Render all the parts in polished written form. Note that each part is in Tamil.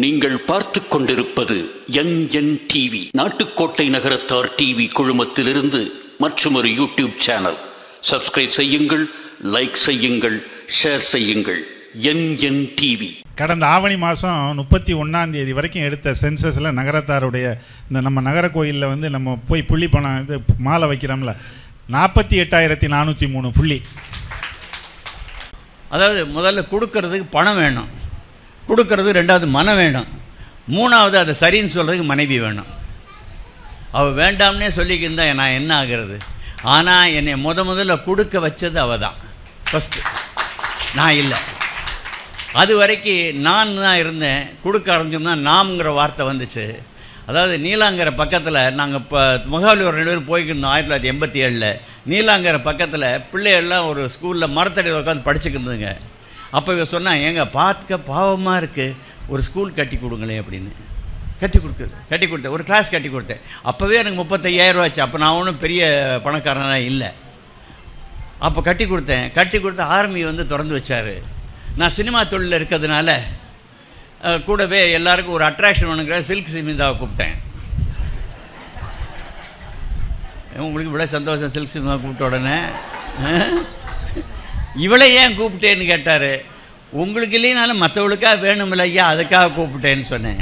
நீங்கள் பார்த்து கொண்டிருப்பது NN TV, நாட்டுக்கோட்டை நகரத்தார் டிவி குழுமத்திலிருந்து மற்றொரு யூடியூப் சேனல். சப்ஸ்கிரைப் செய்யுங்கள், லைக் செய்யுங்கள், ஷேர் செய்யுங்கள். NN TV. கடந்த ஆவணி மாதம் 31 வரைக்கும் எடுத்த சென்சஸில் நகரத்தாருடைய இந்த நம்ம நகர கோயிலில் வந்து நம்ம போய் புள்ளி பணம் இது மாலை வைக்கிறோம்ல, 48,403 புள்ளி. அதாவது முதல்ல கொடுக்கறதுக்கு பணம் வேணும், கொடுக்கறது ரெண்டாவது மனம் வேணும், மூணாவது அதை சரின்னு சொல்கிறதுக்கு மனைவி வேணும். அவள் வேண்டாம்னே சொல்லிக்கிருந்தா நான் என்ன ஆகிறது? ஆனால் என்னை முதல்ல கொடுக்க வச்சது அவள் தான் ஃபஸ்ட்டு, நான் இல்லை. அது வரைக்கும் நான் தான் இருந்தேன். கொடுக்க ஆரம்பிச்சோம்னா நாம்ங்கிற வார்த்தை வந்துச்சு. அதாவது நீலாங்கரை பக்கத்தில் நாங்கள் இப்போ மகாபலிபுரம் 2 பேரும் போய்க்கிருந்தோம் 1987. நீலாங்கரை பக்கத்தில் பிள்ளைகள்லாம் ஒரு ஸ்கூலில் மரத்தடியில் உட்காந்து படிச்சுக்கிருந்துங்க. அப்போ இவ சொன்னால், ஏங்க பார்த்துக்க பாவமாக இருக்குது, ஒரு ஸ்கூல் கட்டி கொடுங்களேன் அப்படின்னு. கட்டி கொடுத்தேன், ஒரு கிளாஸ் கட்டி கொடுத்தேன். அப்போவே எனக்கு 35,000 ஆச்சு. அப்போ நான் ஒன்றும் பெரிய பணக்காரனாக இல்லை. அப்போ கட்டி கொடுத்த ஆர்மி வந்து திறந்து வச்சார். நான் சினிமா தொழிலில் இருக்கிறதுனால கூடவே எல்லாருக்கும் ஒரு அட்ராக்ஷன் பண்ணுங்கிற சில்க் சிமிதாவை கூப்பிட்டேன். உங்களுக்கு இவ்வளோ சந்தோஷம் சில்க் சிமிதாவை கூப்பிட்ட உடனே? இவளை ஏன் கூப்பிட்டேன்னு கேட்டார். உங்களுக்கு இல்லைனாலும் மற்றவளுக்காக வேணுமில்ல ஐயா, அதுக்காக கூப்பிட்டேன்னு சொன்னேன்.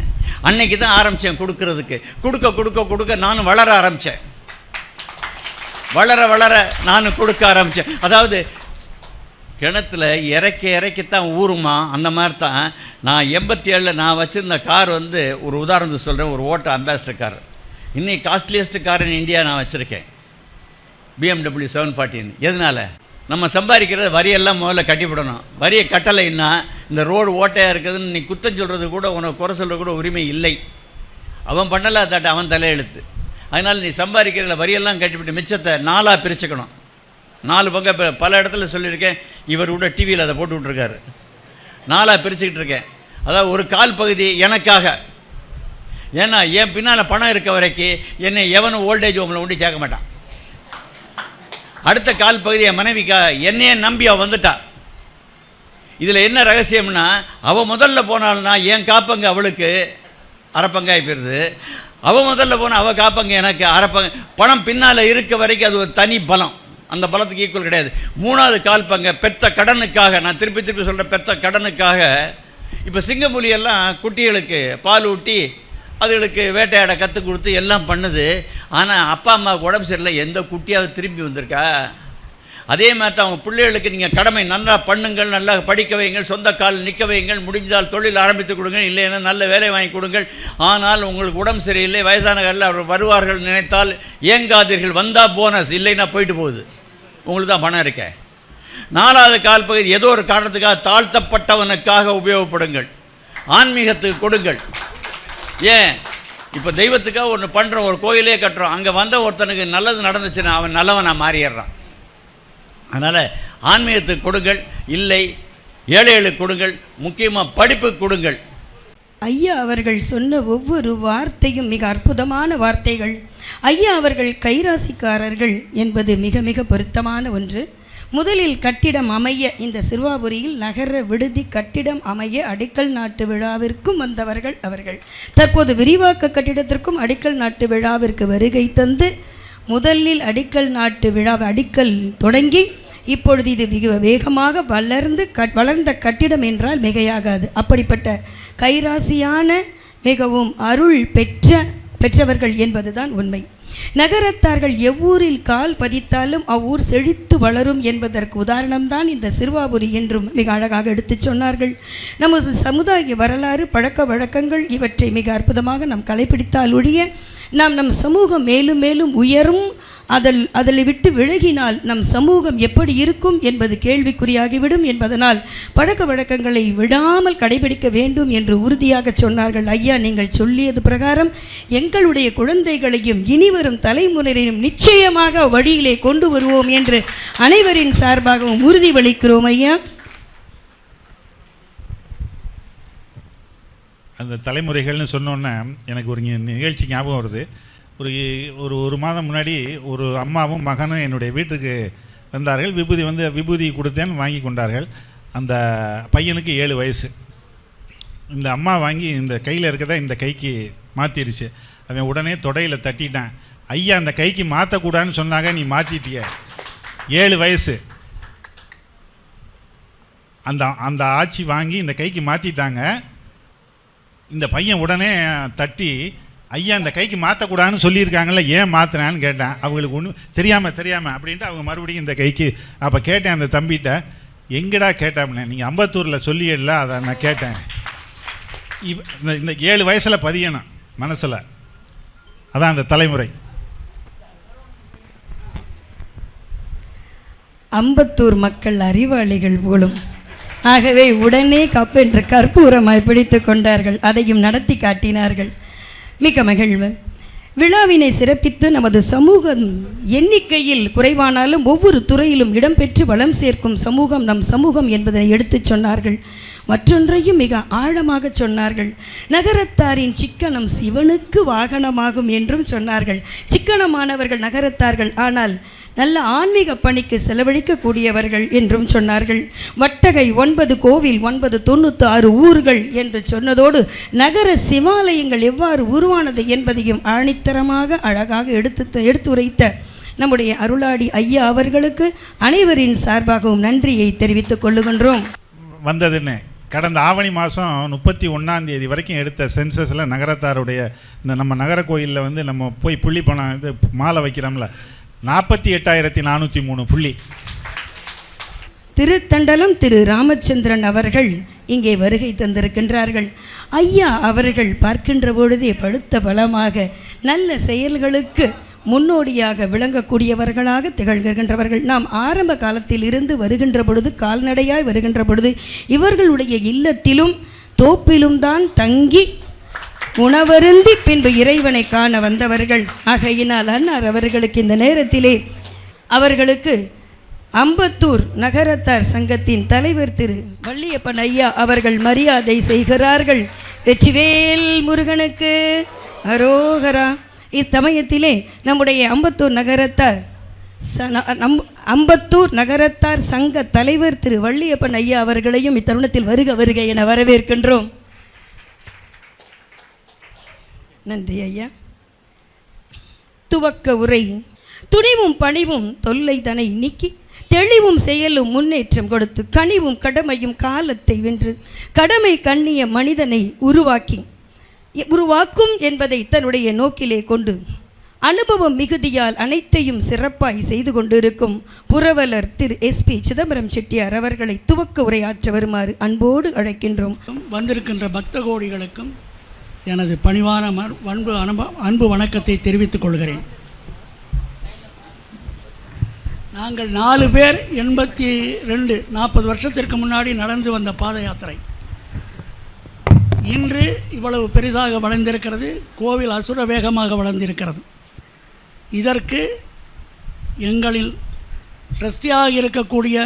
அன்னைக்கு தான் ஆரம்பித்தேன் கொடுக்கறதுக்கு. கொடுக்க நானும் வளர ஆரம்பித்தேன். வளர நானும் கொடுக்க ஆரம்பித்தேன். அதாவது கிணத்துல இறக்கித்தான் ஊருமா, அந்த மாதிரி தான். நான் 87 நான் வச்சுருந்த கார் வந்து, ஒரு உதாரணத்துக்கு சொல்கிறேன், ஒரு ஓட்டோ அம்பாசிடர் கார். இன்னைக்கு காஸ்ட்லியஸ்ட் கார் இன் இந்தியா நான் வச்சுருக்கேன், BMW 714. எதனால்? நம்ம சம்பாதிக்கிறது வரியெல்லாம் முதல்ல கட்டிவிடணும். வரியை கட்டலைன்னா இந்த ரோடு ஓட்டையாக இருக்குதுன்னு நீ குத்தம் சொல்கிறது கூட, உனக்கு குறை சொல்கிறது கூட உரிமை இல்லை. அவன் பண்ணலை, அதாட்ட அவன் தலையெழுத்து. அதனால் நீ சம்பாதிக்கிறதுல வரியெல்லாம் கட்டிவிட்டு மிச்சத்தை 4ஆக பிரிச்சுக்கணும். 4 பங்கு. பல இடத்துல சொல்லியிருக்கேன், இவர் கூட டிவியில் அதை போட்டு விட்ருக்காரு. 4ஆக பிரிச்சுக்கிட்டு இருக்கேன். அதாவது ஒரு கால் பகுதி எனக்காக. ஏன்னா என் பின்னால் பணம் இருக்க வரைக்கும் என்னை எவனும் ஓல்டேஜ் ஹோமில் ஒண்டி சேர்க்க மாட்டான். அடுத்த கால் பகுதி என் மனைவிக்காக. என்னையே நம்பி அவள் வந்துட்டா. இதில் என்ன ரகசியம்னா, அவள் முதல்ல போனால்னா என் காப்பங்கு அவளுக்கு அரைப்பங்காய் போயிடுது. அவள் முதல்ல போனால் அவள் காப்பங்கு எனக்கு அரைப்பங்கு. பணம் பின்னால் இருக்க வரைக்கும் அது ஒரு தனி பலம். அந்த பலத்துக்கு ஈக்குவல் கிடையாது. 3வது கால் பங்கு பெத்த கடனுக்காக. நான் திருப்பி சொல்கிறேன், பெத்த கடனுக்காக. இப்போ சிங்கப்புலியெல்லாம் குட்டிகளுக்கு பால் ஊட்டி அதுகளுக்கு வேட்டையாட கற்றுக் கொடுத்து எல்லாம் பண்ணுது. ஆனால் அப்பா அம்மாவுக்கு உடம்பு சரியில்லை, எந்த குட்டியாவது திரும்பி வந்திருக்கா? அதே மாதிரி தான் அவங்க பிள்ளைகளுக்கு நீங்கள் கடமை நல்லா பண்ணுங்கள், நல்லா படிக்க வைங்கள், சொந்த கால் நிற்க வைங்கள், முடிஞ்சால் தொழில் ஆரம்பித்து கொடுங்கள், இல்லைன்னா நல்ல வேலை வாங்கி கொடுங்கள். ஆனால் உங்களுக்கு உடம்பு சரியில்லை, வயசானவர்கள் அவர் வருவார்கள் நினைத்தால் ஏங்காதீர்கள். வந்தால் போனஸ், இல்லைன்னா போயிட்டு போகுது. உங்களுக்கு தான் பணம் இருக்க. 4வது கால் பகுதி ஏதோ ஒரு காரணத்துக்காக தாழ்த்தப்பட்டவனுக்காக உபயோகப்படுங்கள். ஆன்மீகத்துக்கு கொடுங்கள். ஏன் இப்போ தெய்வத்துக்காக ஒன்று பண்ணுறோம், ஒரு கோயிலே கட்டுறோம், அங்கே வந்த ஒருத்தனுக்கு நல்லது நடந்துச்சுன்னா அவன் நல்லவனாக மாறிடுறான். அதனால் ஆன்மீகத்துக்கு கொடுங்கள், இல்லை ஏழைகளுக்கு கொடுங்கள், முக்கியமாக படிப்புக்கு கொடுங்கள். ஐயா அவர்கள் சொன்ன ஒவ்வொரு வார்த்தையும் மிக அற்புதமான வார்த்தைகள். ஐயா அவர்கள் கைராசிக்காரர்கள் என்பது மிக மிக பொருத்தமான ஒன்று. முதலில் கட்டிடம் அமைய, இந்த சிறுவாபுரியில் நகர விடுதி கட்டிடம் அமைய அடிக்கல் நாட்டு விழாவிற்கும் வந்தவர்கள் அவர்கள். தற்போது விரிவாக்க கட்டிடத்திற்கும் அடிக்கல் நாட்டு விழாவிற்கு வருகை தந்து, முதலில் அடிக்கல் நாட்டு விழாவை அடிக்கல் தொடங்கி இப்பொழுது இது மிக வேகமாக வளர்ந்த கட்டிடம் என்றால் மிகையாகாது. அப்படிப்பட்ட கைராசியான மிகவும் அருள் பெற்றவர்கள் என்பதுதான் உண்மை. நகரத்தார்கள் எவ்வூரில் கால் பதித்தாலும் அவ்வூர் செழித்து வளரும் என்பதற்கு உதாரணம்தான் இந்த சிறுவாபுரி என்றும் மிக அழகாக எடுத்து சொன்னார்கள். நமது சமுதாய வரலாறு, பழக்க வழக்கங்கள் இவற்றை மிக அற்புதமாக நாம் கடைப்பிடித்தால் ஒழிய நம் சமூகம் மேலும் மேலும் உயரும். அதில் விட்டு விலகினால் நம் சமூகம் எப்படி இருக்கும் என்பது கேள்விக்குறியாகிவிடும் என்பதனால் பழக்க வழக்கங்களை விடாமல் கடைபிடிக்க வேண்டும் என்று உறுதியாக சொன்னார்கள். ஐயா, நீங்கள் சொல்லியது பிரகாரம் எங்களுடைய குழந்தைகளையும் இனிவரும் தலைமுறையையும் நிச்சயமாக வழியிலே கொண்டு வருவோம் என்று அனைவரின் சார்பாகவும் உறுதியளிக்கிறோம். ஐயா, அந்த தலைமுறைகள்னு சொன்னோன்னே எனக்கு ஒரு நிகழ்ச்சி ஞாபகம் வருது. ஒரு மாதம் முன்னாடி ஒரு அம்மாவும் மகனும் என்னுடைய வீட்டுக்கு வந்தார்கள். விபூதி கொடுத்தேன், வாங்கி கொண்டார்கள். அந்த பையனுக்கு 7 வயசு. இந்த அம்மா வாங்கி இந்த கையில் இருக்கதை இந்த கைக்கு மாற்றிருச்சு. அவன் உடனே தொடையில் தட்டிட்டான். ஐயா அந்த கைக்கு மாற்றக்கூடாதுன்னு சொன்னாங்க, நீ மாற்றிட்டிய. 7 வயசு. அந்த ஆட்சி வாங்கி இந்த கைக்கு மாற்றிட்டாங்க. இந்த பையன் உடனே தட்டி, ஐயா இந்த கைக்கு மாற்றக்கூடாதுன்னு சொல்லியிருக்காங்கல்ல, ஏன் மாற்றினான்னு கேட்டேன். அவங்களுக்கு ஒன்றும் தெரியாமல் அப்படின்ட்டு அவங்க மறுபடியும் இந்த கைக்கு. அப்போ கேட்டேன் அந்த தம்பிகிட்ட, எங்கடா கேட்டாம்னே, நீங்கள் அம்பத்தூரில் சொல்லியல, அதை நான் கேட்டேன். இந்த 7 வயசில் பதியணும் மனசில். அதான் அந்த தலைமுறை. அம்பத்தூர் மக்கள் அறிவாளிகள் போலும். ஆகவே உடனே கப்பென்று கற்பூரமாய் பிடித்து கொண்டார்கள். அதையும் நடத்தி காட்டினார்கள். மிக மகிழ்வு. விழாவினை சிறப்பித்து நமது சமூகம் எண்ணிக்கையில் குறைவானாலும் ஒவ்வொரு துறையிலும் இடம்பெற்று வளம் சேர்க்கும் சமூகம் நம் சமூகம் என்பதை எடுத்துச் சொன்னார்கள். மற்றொன்றையும் மிக ஆழமாக சொன்னார்கள். நகரத்தாரின் சிக்கனம் சிவனுக்கு வாகனமாகும் என்றும் சொன்னார்கள். சிக்கனமானவர்கள் நகரத்தார்கள், ஆனால் நல்ல ஆன்மீக பணிக்கு செலவழிக்கக்கூடியவர்கள் என்றும் சொன்னார்கள். வட்டகை 9 கோவில் 996 ஊர்கள் என்று சொன்னதோடு நகர சிவாலயங்கள் எவ்வாறு உருவானது என்பதையும் ஆணித்தரமாக அழகாக எடுத்துரைத்த நம்முடைய அருளாடி ஐயா அவர்களுக்கு அனைவரின் சார்பாகவும் நன்றியை தெரிவித்துக் கொள்ளுகின்றோம். வந்ததுன்னு கடந்த ஆவணி மாதம் 31 வரைக்கும் எடுத்த சென்சஸில் நகரத்தாருடைய இந்த நம்ம நகர கோயிலில் நம்ம போய் புள்ளி பணம் இது மாலை வைக்கிறோம்ல, 48,403 புள்ளி. திருத்தண்டலம் திரு ராமச்சந்திரன் அவர்கள் இங்கே வருகை தந்திருக்கின்றார்கள். ஐயா அவர்கள் பார்க்கின்ற பொழுதே படுத்த பலமாக நல்ல செயல்களுக்கு முன்னோடியாக விளங்கக்கூடியவர்களாக திகழ்கின்றவர்கள். நாம் ஆரம்ப காலத்தில் இருந்து வருகின்ற பொழுது, கால்நடையாய் வருகின்ற பொழுது, இவர்களுடைய இல்லத்திலும் தோப்பிலும் தான் தங்கி உணவருந்தி பின்பு இறைவனை காண வந்தவர்கள். ஆகையினால் அன்னார் அவர்களுக்கு இந்த நேரத்திலே அவர்களுக்கு அம்பத்தூர் நகரத்தார் சங்கத்தின் தலைவர் திரு வள்ளியப்பன் ஐயா அவர்கள் மரியாதை செய்கிறார்கள். வெற்றிவேல் முருகனுக்கு அரோகரா. இச்சமயத்திலே நம்முடைய அம்பத்தூர் நகரத்தார் சங்க தலைவர் திரு வள்ளியப்பன் ஐயா அவர்களையும் இத்தருணத்தில் வருக வருக என வரவேற்கின்றோம். நன்றி ஐயா. துவக்க உரை. துணிவும் பணிவும் தொல்லை தனை நீக்கி தெளிவும் செயலும் முன்னேற்றம் கொடுத்து கனிவும் கடமையும் காலத்தை வென்று கடமை கண்ணிய மனிதனை உருவாக்கும் என்பதை தன்னுடைய நோக்கிலே கொண்டு அனுபவம் மிகுதியால் அனைத்தையும் சிறப்பாய் செய்து கொண்டிருக்கும் புரவலர் திரு SP சிதம்பரம் செட்டியார் அவர்களை துவக்க உரையாற்ற வருமாறு அன்போடு அழைக்கின்றோம். வந்திருக்கின்ற பக்த கோடிகளுக்கும் எனது பணிவான அன்பு வணக்கத்தை தெரிவித்துக் கொள்கிறேன். நாங்கள் 4 பேர் 40 வருஷத்திற்கு முன்னாடி நடந்து வந்த பாத யாத்திரை இன்று இவ்வளவு பெரிதாக வளர்ந்திருக்கிறது. கோவில் அசுர வேகமாக வளர்ந்திருக்கிறது. இதற்கு எங்களில் ட்ரஸ்டியாக இருக்கக்கூடிய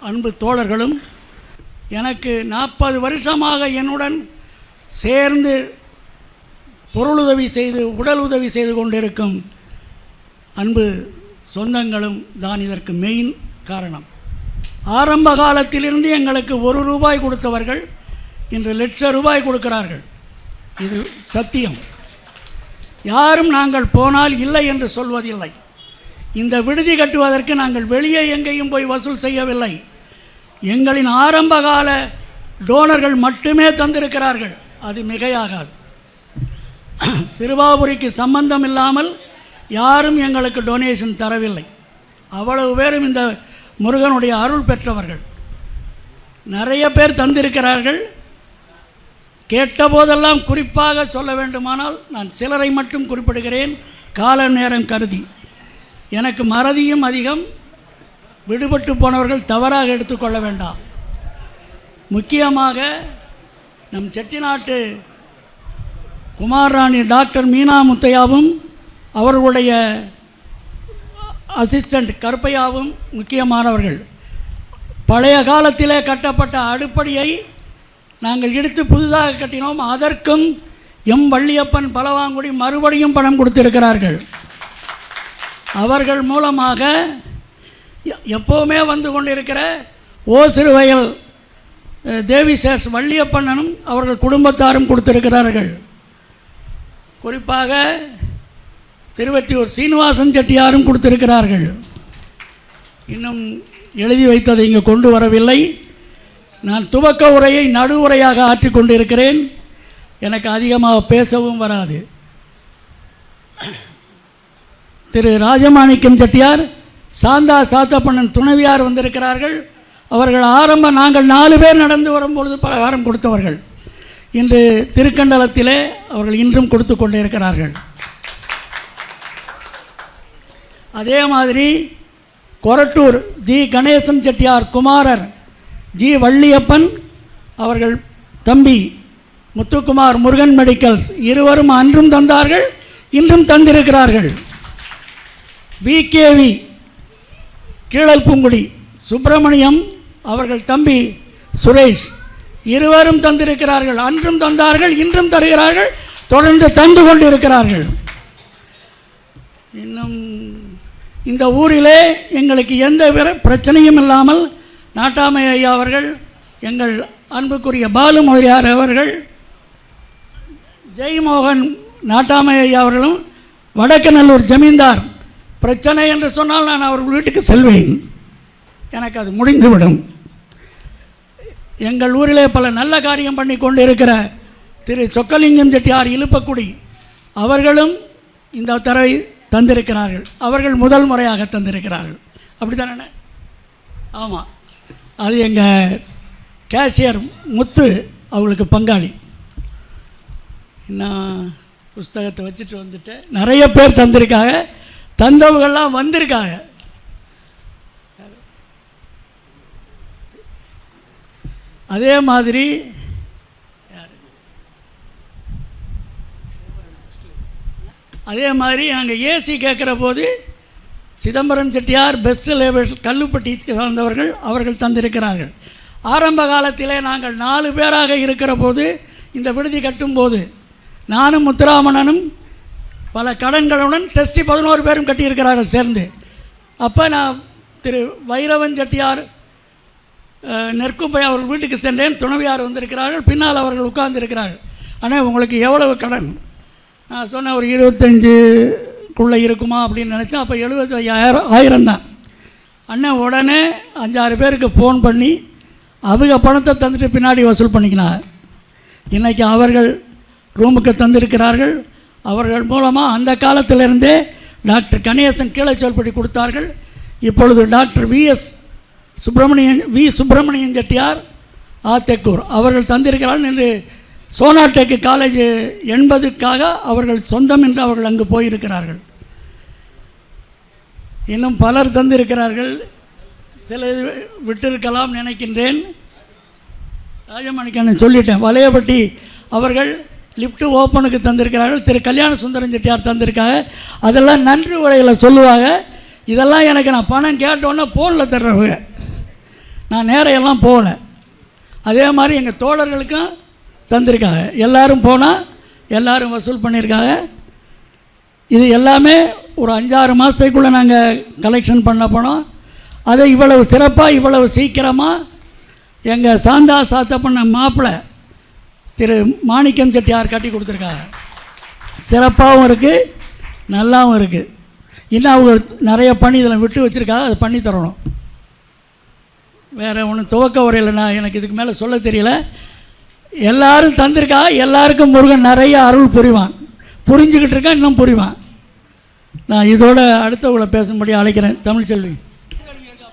அன்பு தோழர்களும் எனக்கு 40 வருஷமாக என்னுடன் சேர்ந்து பொருளுதவி செய்து உடல் உதவி செய்து கொண்டிருக்கும் அன்பு சொந்தங்களும் தான் இதற்கு மெயின் காரணம். ஆரம்ப காலத்திலிருந்து எங்களுக்கு 1 ரூபாய் கொடுத்தவர்கள் இன்று லட்சம் ரூபாய் கொடுக்கிறார்கள். இது சத்தியம். யாரும் நாங்கள் போனால் இல்லை என்று சொல்வதில்லை. இந்த விடுதி கட்டுவதற்கு நாங்கள் வெளியே எங்கேயும் போய் வசூல் செய்யவில்லை. எங்களின் ஆரம்பகால டோனர்கள் மட்டுமே தந்திருக்கிறார்கள். அது மிகையாகாது. சிறுவாபுரிக்கு சம்பந்தம் இல்லாமல் யாரும் எங்களுக்கு டொனேஷன் தரவில்லை. அவ்வளவு பேரும் இந்த முருகனுடைய அருள் பெற்றவர்கள். நிறைய பேர் தந்திருக்கிறார்கள். கேட்டபோதெல்லாம் குறிப்பாக சொல்ல வேண்டுமானால் நான் சிலரை மட்டும் குறிப்பிடுகிறேன், கால நேரம் கருதி. எனக்கு மறதியும் அதிகம். விடுபட்டு போனவர்கள் தவறாக எடுத்துக்கொள்ள வேண்டாம். முக்கியமாக நம் செட்டிநாட்டு குமாரராணி டாக்டர் மீனா முத்தையாவும் அவர்களுடைய அசிஸ்டண்ட் கருப்பையாவும் முக்கியமானவர்கள். பழைய காலத்திலே கட்டப்பட்ட அடுப்படியை நாங்கள் இடித்து புதுசாக கட்டினோம். அதற்கும் வள்ளியப்பன் பலவாங்குடி மறுபடியும் பணம் கொடுத்திருக்கிறார்கள். அவர்கள் மூலமாக எப்போவுமே வந்து கொண்டிருக்கிற சிறுவயல் தேவி சேர்ஸ் வள்ளியப்பண்ணனும் அவர்கள் குடும்பத்தாரும் கொடுத்திருக்கிறார்கள். குறிப்பாக திருவெற்றியூர் சீனிவாசன் செட்டியாரும் கொடுத்திருக்கிறார்கள். இன்னும் எழுதி வைத்ததை இங்கு கொண்டு வரவில்லை. நான் துவக்க உரையை நடு உரையாக ஆற்றிக்கொண்டிருக்கிறேன். எனக்கு அதிகமாக பேசவும் வராது. திரு ராஜமாணிக்கம் செட்டியார், சாந்தா சாத்தப்பண்ணன் துணைவியார் வந்திருக்கிறார்கள். அவர்கள் நாங்கள் 4 பேர் நடந்து வரும்பொழுது பலகாரம் கொடுத்தவர்கள். இன்று திருக்கண்டலத்திலே அவர்கள் இன்றும் கொடுத்து கொண்டே இருக்கிறார்கள். அதே மாதிரி கொரட்டூர் ஜி கணேசன் செட்டியார் குமாரர் ஜி வள்ளியப்பன் அவர்கள் தம்பி முத்துக்குமார் முருகன் மெடிக்கல்ஸ் இருவரும் அன்றும் தந்தார்கள், இன்றும் தந்திருக்கிறார்கள். விகேவி கீழல் பூங்குடி சுப்பிரமணியம் அவர்கள் தம்பி சுரேஷ் இருவரும் தந்திருக்கிறார்கள். அன்றும் தந்தார்கள், இன்றும் தருகிறார்கள், தொடர்ந்து தந்து கொண்டு இருக்கிறார்கள். இன்னும் இந்த ஊரிலே எங்களுக்கு எந்த பிரச்சனையும் இல்லாமல் நாட்டாமை ஐயா அவர்கள், எங்கள் அன்புக்குரிய பாலு முதலியார் அவர்கள், ஜெய்மோகன் நாட்டாமை ஐயா அவர்களும், வடக்கநல்லூர் ஜமீன்தார் பிரச்சனை என்று சொன்னால் நான் அவர்கள் வீட்டுக்கு செல்வேன், எனக்கு அது முடிந்துவிடும். எங்கள் ஊரிலே பல நல்ல காரியம் பண்ணி கொண்டு இருக்கிற திரு சொக்கலிங்கம் செட்டியார் இலுப்பக்குடி அவர்களும் இந்த தரவை தந்திருக்கிறார்கள். அவர்கள் முதல் முறையாக தந்திருக்கிறார்கள். அப்படி தானே? ஆமாம், அது எங்கள் கேஷியர் முத்து அவங்களுக்கு பங்காளி. நான் புஸ்தகத்தை வச்சுட்டு வந்துட்டேன். நிறைய பேர் தந்திருக்காங்க, தந்தவர்கள்லாம் வந்திருக்காங்க. அதே மாதிரி நாங்கள் ஏசி கேட்குற போது சிதம்பரம் செட்டியார் பெஸ்ட் லேபர் கல்லுப்பட்டி சார்ந்தவர்கள் அவர்கள் தந்திருக்கிறார்கள். ஆரம்ப காலத்திலே நாங்கள் 4 பேராக இருக்கிற போது இந்த விடுதி கட்டும்போது நானும் முத்துராமணனும் பல கடன்களுடன் டெஸ்டி 11 பேரும் கட்டியிருக்கிறார்கள் சேர்ந்து. அப்போ நான் திரு வைரவன் செட்டியார் நெற்குப்பை அவர்கள் வீட்டுக்கு சென்றேன். துணைவியார் வந்திருக்கிறார்கள், பின்னால் அவர்கள் உட்கார்ந்துருக்கிறார்கள். ஆனால் உங்களுக்கு எவ்வளவு கடன்? நான் சொன்னேன் ஒரு 25க்குள்ளே இருக்குமா அப்படின்னு நினச்சேன். அப்போ 75,000 தான். அண்ணன் உடனே 5-6 பேருக்கு ஃபோன் பண்ணி அவங்க பணத்தை தந்துட்டு பின்னாடி வசூல் பண்ணிக்கினார். இன்றைக்கி அவர்கள் ரூமுக்கு தந்திருக்கிறார்கள். அவர்கள் மூலமாக அந்த காலத்திலிருந்தே டாக்டர் கணேசன் கீழச்சோல்படி கொடுத்தார்கள். இப்பொழுது டாக்டர் சுப்பிரமணியன் செட்டியார் ஆத்தெக்கூர் அவர்கள் தந்திருக்கிறார்கள். என்று சோனாடெக் காலேஜ் 80க்காக அவர்கள் சொந்தம் என்று அவர்கள் அங்கு போயிருக்கிறார்கள். இன்னும் பலர் தந்திருக்கிறார்கள். சில விட்டிருக்கலாம் நினைக்கின்றேன். ராஜமாணிக்கண்ணன் சொல்லிட்டேன். வலையப்பட்டி அவர்கள் லிஃப்ட் ஓப்பனுக்கு தந்திருக்கிறார்கள். திரு கல்யாண சுந்தரம் செட்டியார் தந்திருக்காங்க. அதெல்லாம் நன்றி உரையில் சொல்லுவாங்க. இதெல்லாம் எனக்கு நான் பணம் கேட்டோன்னே ஃபோனில் தர்றவங்க, நான் நேரையெல்லாம் போகல. அதே மாதிரி எங்கள் தோழர்களுக்கும் தந்திருக்காங்க. எல்லோரும் போனால் எல்லோரும் வசூல் பண்ணியிருக்காங்க. இது எல்லாமே ஒரு 5-6 மாதத்துக்குள்ளே நாங்கள் கலெக்ஷன் பண்ண போனோம். அதை இவ்வளவு சிறப்பாக இவ்வளவு சீக்கிரமாக எங்கள் சாந்தா சாத்தப்பண்ண மாப்பிள்ளை திரு மாணிக்கம் செட்டியார் கட்டி கொடுத்துருக்காங்க. சிறப்பாகவும் இருக்குது, நல்லாவும் இருக்குது. இன்னும் அவங்க நிறைய பண்ணி இதில் விட்டு வச்சுருக்காங்க, அதை பண்ணி தரணும். வேறு ஒன்றும் துவக்க உரையில் நான் எனக்கு இதுக்கு மேலே சொல்ல தெரியல. எல்லாரும் தந்திருக்கா, எல்லாருக்கும் முருகன் நிறைய அருள் புரிவான். புரிஞ்சுக்கிட்டு இருக்கேன், இன்னும் புரிவான். நான் இதோட அடுத்தவங்களை பேசும்படி அழைக்கிறேன். தமிழ்ச்செல்வி.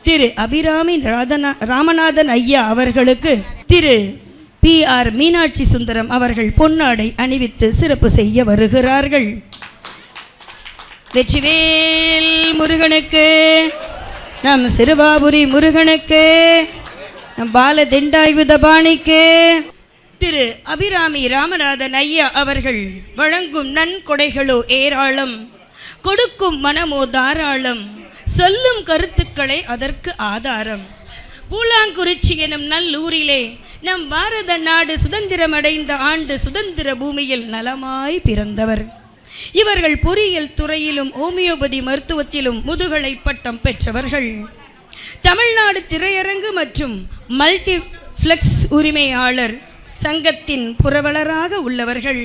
திரு அபிராமி ராமநாதன் ஐயா அவர்களுக்கு திரு PR மீனாட்சி சுந்தரம் அவர்கள் பொன்னாடை அணிவித்து சிறப்பு செய்ய வருகிறார்கள். வெற்றிவேல் முருகனுக்கு, நம் சிறுபாபுரி முருகனுக்கு, நம் பாலதெண்டாயுதபாணிக்கு. திரு அபிராமி ராமநாதன் ஐயா அவர்கள் வழங்கும் நன்கொடைகளோ ஏராளம், கொடுக்கும் மனமோ தாராளம், சொல்லும் கருத்துக்களை அதற்கு ஆதாரம். பூலாங்குறிச்சி எனும் நல்லூரிலே நம் பாரத நாடு சுதந்திரமடைந்த ஆண்டு சுதந்திர பூமியில் நலமாய் பிறந்தவர். இவர்கள் பொறியியல் துறையிலும் ஹோமியோபதி மருத்துவத்திலும் முதுகலை பட்டம் பெற்றவர்கள். தமிழ்நாடு திரையரங்கு மற்றும் மல்டி ஃப்ளெக்ஸ் உரிமையாளர் சங்கத்தின் புரவலராக உள்ளவர்கள்.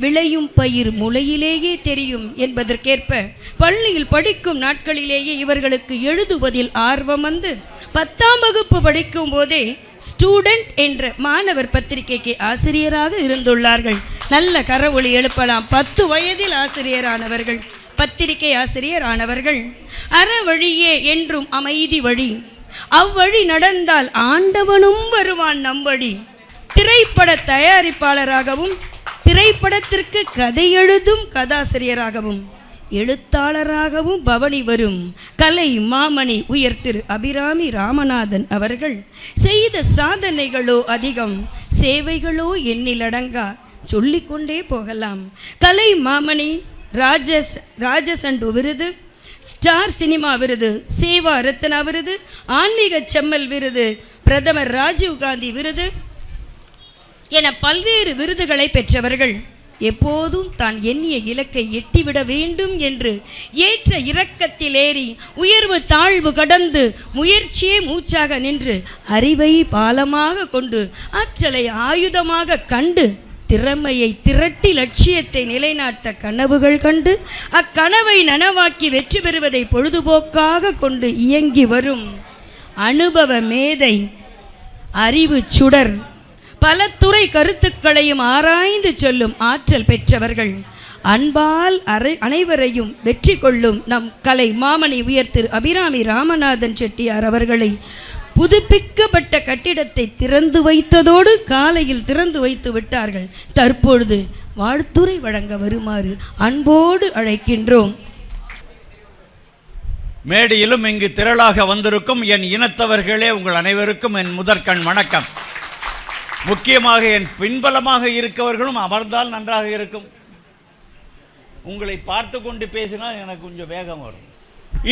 விளையும் பயிர் முளையிலேயே தெரியும் என்பதற்கேற்ப பள்ளியில் படிக்கும் நாட்களிலேயே இவர்களுக்கு எழுதுவதில் ஆர்வம் வந்து 10ஆம் வகுப்பு படிக்கும் போதே ஸ்டூடெண்ட் என்ற மாணவர் பத்திரிகைக்கு ஆசிரியராக இருந்துள்ளார்கள். நல்ல கரவொலி எழுப்பலாம். 10 வயதில் ஆசிரியரானவர்கள், பத்திரிகை ஆசிரியர் ஆனவர்கள். அற வழியே என்றும் அமைதி வழி, அவ்வழி நடந்தால் ஆண்டவனும் வருவான் நம்வழி. திரைப்பட தயாரிப்பாளராகவும் திரைப்படத்திற்கு கதை எழுதும் கதாசிரியராகவும் எழுத்தாளராகவும் பவனி வரும் கலை மாமணி உயர் திரு அபிராமி ராமநாதன் அவர்கள் செய்த சாதனைகளோ அதிகம், சேவைகளோ எண்ணிலடங்கா, சொல்லிக்கொண்டே போகலாம். கலை மாமணி ராஜசண்டு விருது, ஸ்டார் சினிமா விருது, சேவா ரத்னா விருது, ஆன்மீக செம்மல் விருது, பிரதமர் ராஜீவ்காந்தி விருது என பல்வேறு விருதுகளை பெற்றவர்கள். எப்போதும் தான் எண்ணிய இலக்கை எட்டிவிட வேண்டும் என்று ஏற்ற இறக்கத்திலேறி உயர்வு தாழ்வு கடந்து முயற்சியே மூச்சாக நின்று அறிவை பாலமாக கொண்டு ஆற்றலை ஆயுதமாக கண்டு திறமையை திரட்டி லட்சியத்தை நிலைநாட்ட கனவுகள் கண்டு அக்கனவை நனவாக்கி வெற்றி பெறுவதை பொழுதுபோக்காக கொண்டு இயங்கி வரும் அனுபவ மேதை, அறிவு சுடர், பல துறை கருத்துக்களையும் ஆராய்ந்து சொல்லும் ஆற்றல் பெற்றவர்கள். அன்பால் அனைவரையும் வெற்றி கொள்ளும் நம் கலை மாமணி உயர் திரு அபிராமி ராமநாதன் செட்டியார் அவர்களை புதுப்பிக்கப்பட்ட கட்டிடத்தை திறந்து வைத்ததோடு காலையில் திறந்து வைத்து விட்டார்கள். தற்பொழுது வாழ்த்துரை வழங்க வருமாறு அன்போடு அழைக்கின்றோம். மேடையிலும் இங்கு திரளாக வந்திருக்கும் என் இனத்தவர்களே, உங்கள் அனைவருக்கும் என் முதற்கண் வணக்கம். முக்கியமாக என் பின்பலமாக இருக்கவர்களும் அமர்ந்தால் நன்றாக இருக்கும். உங்களை பார்த்து கொண்டு பேசினால் எனக்கு கொஞ்சம் வேகம் வரும்.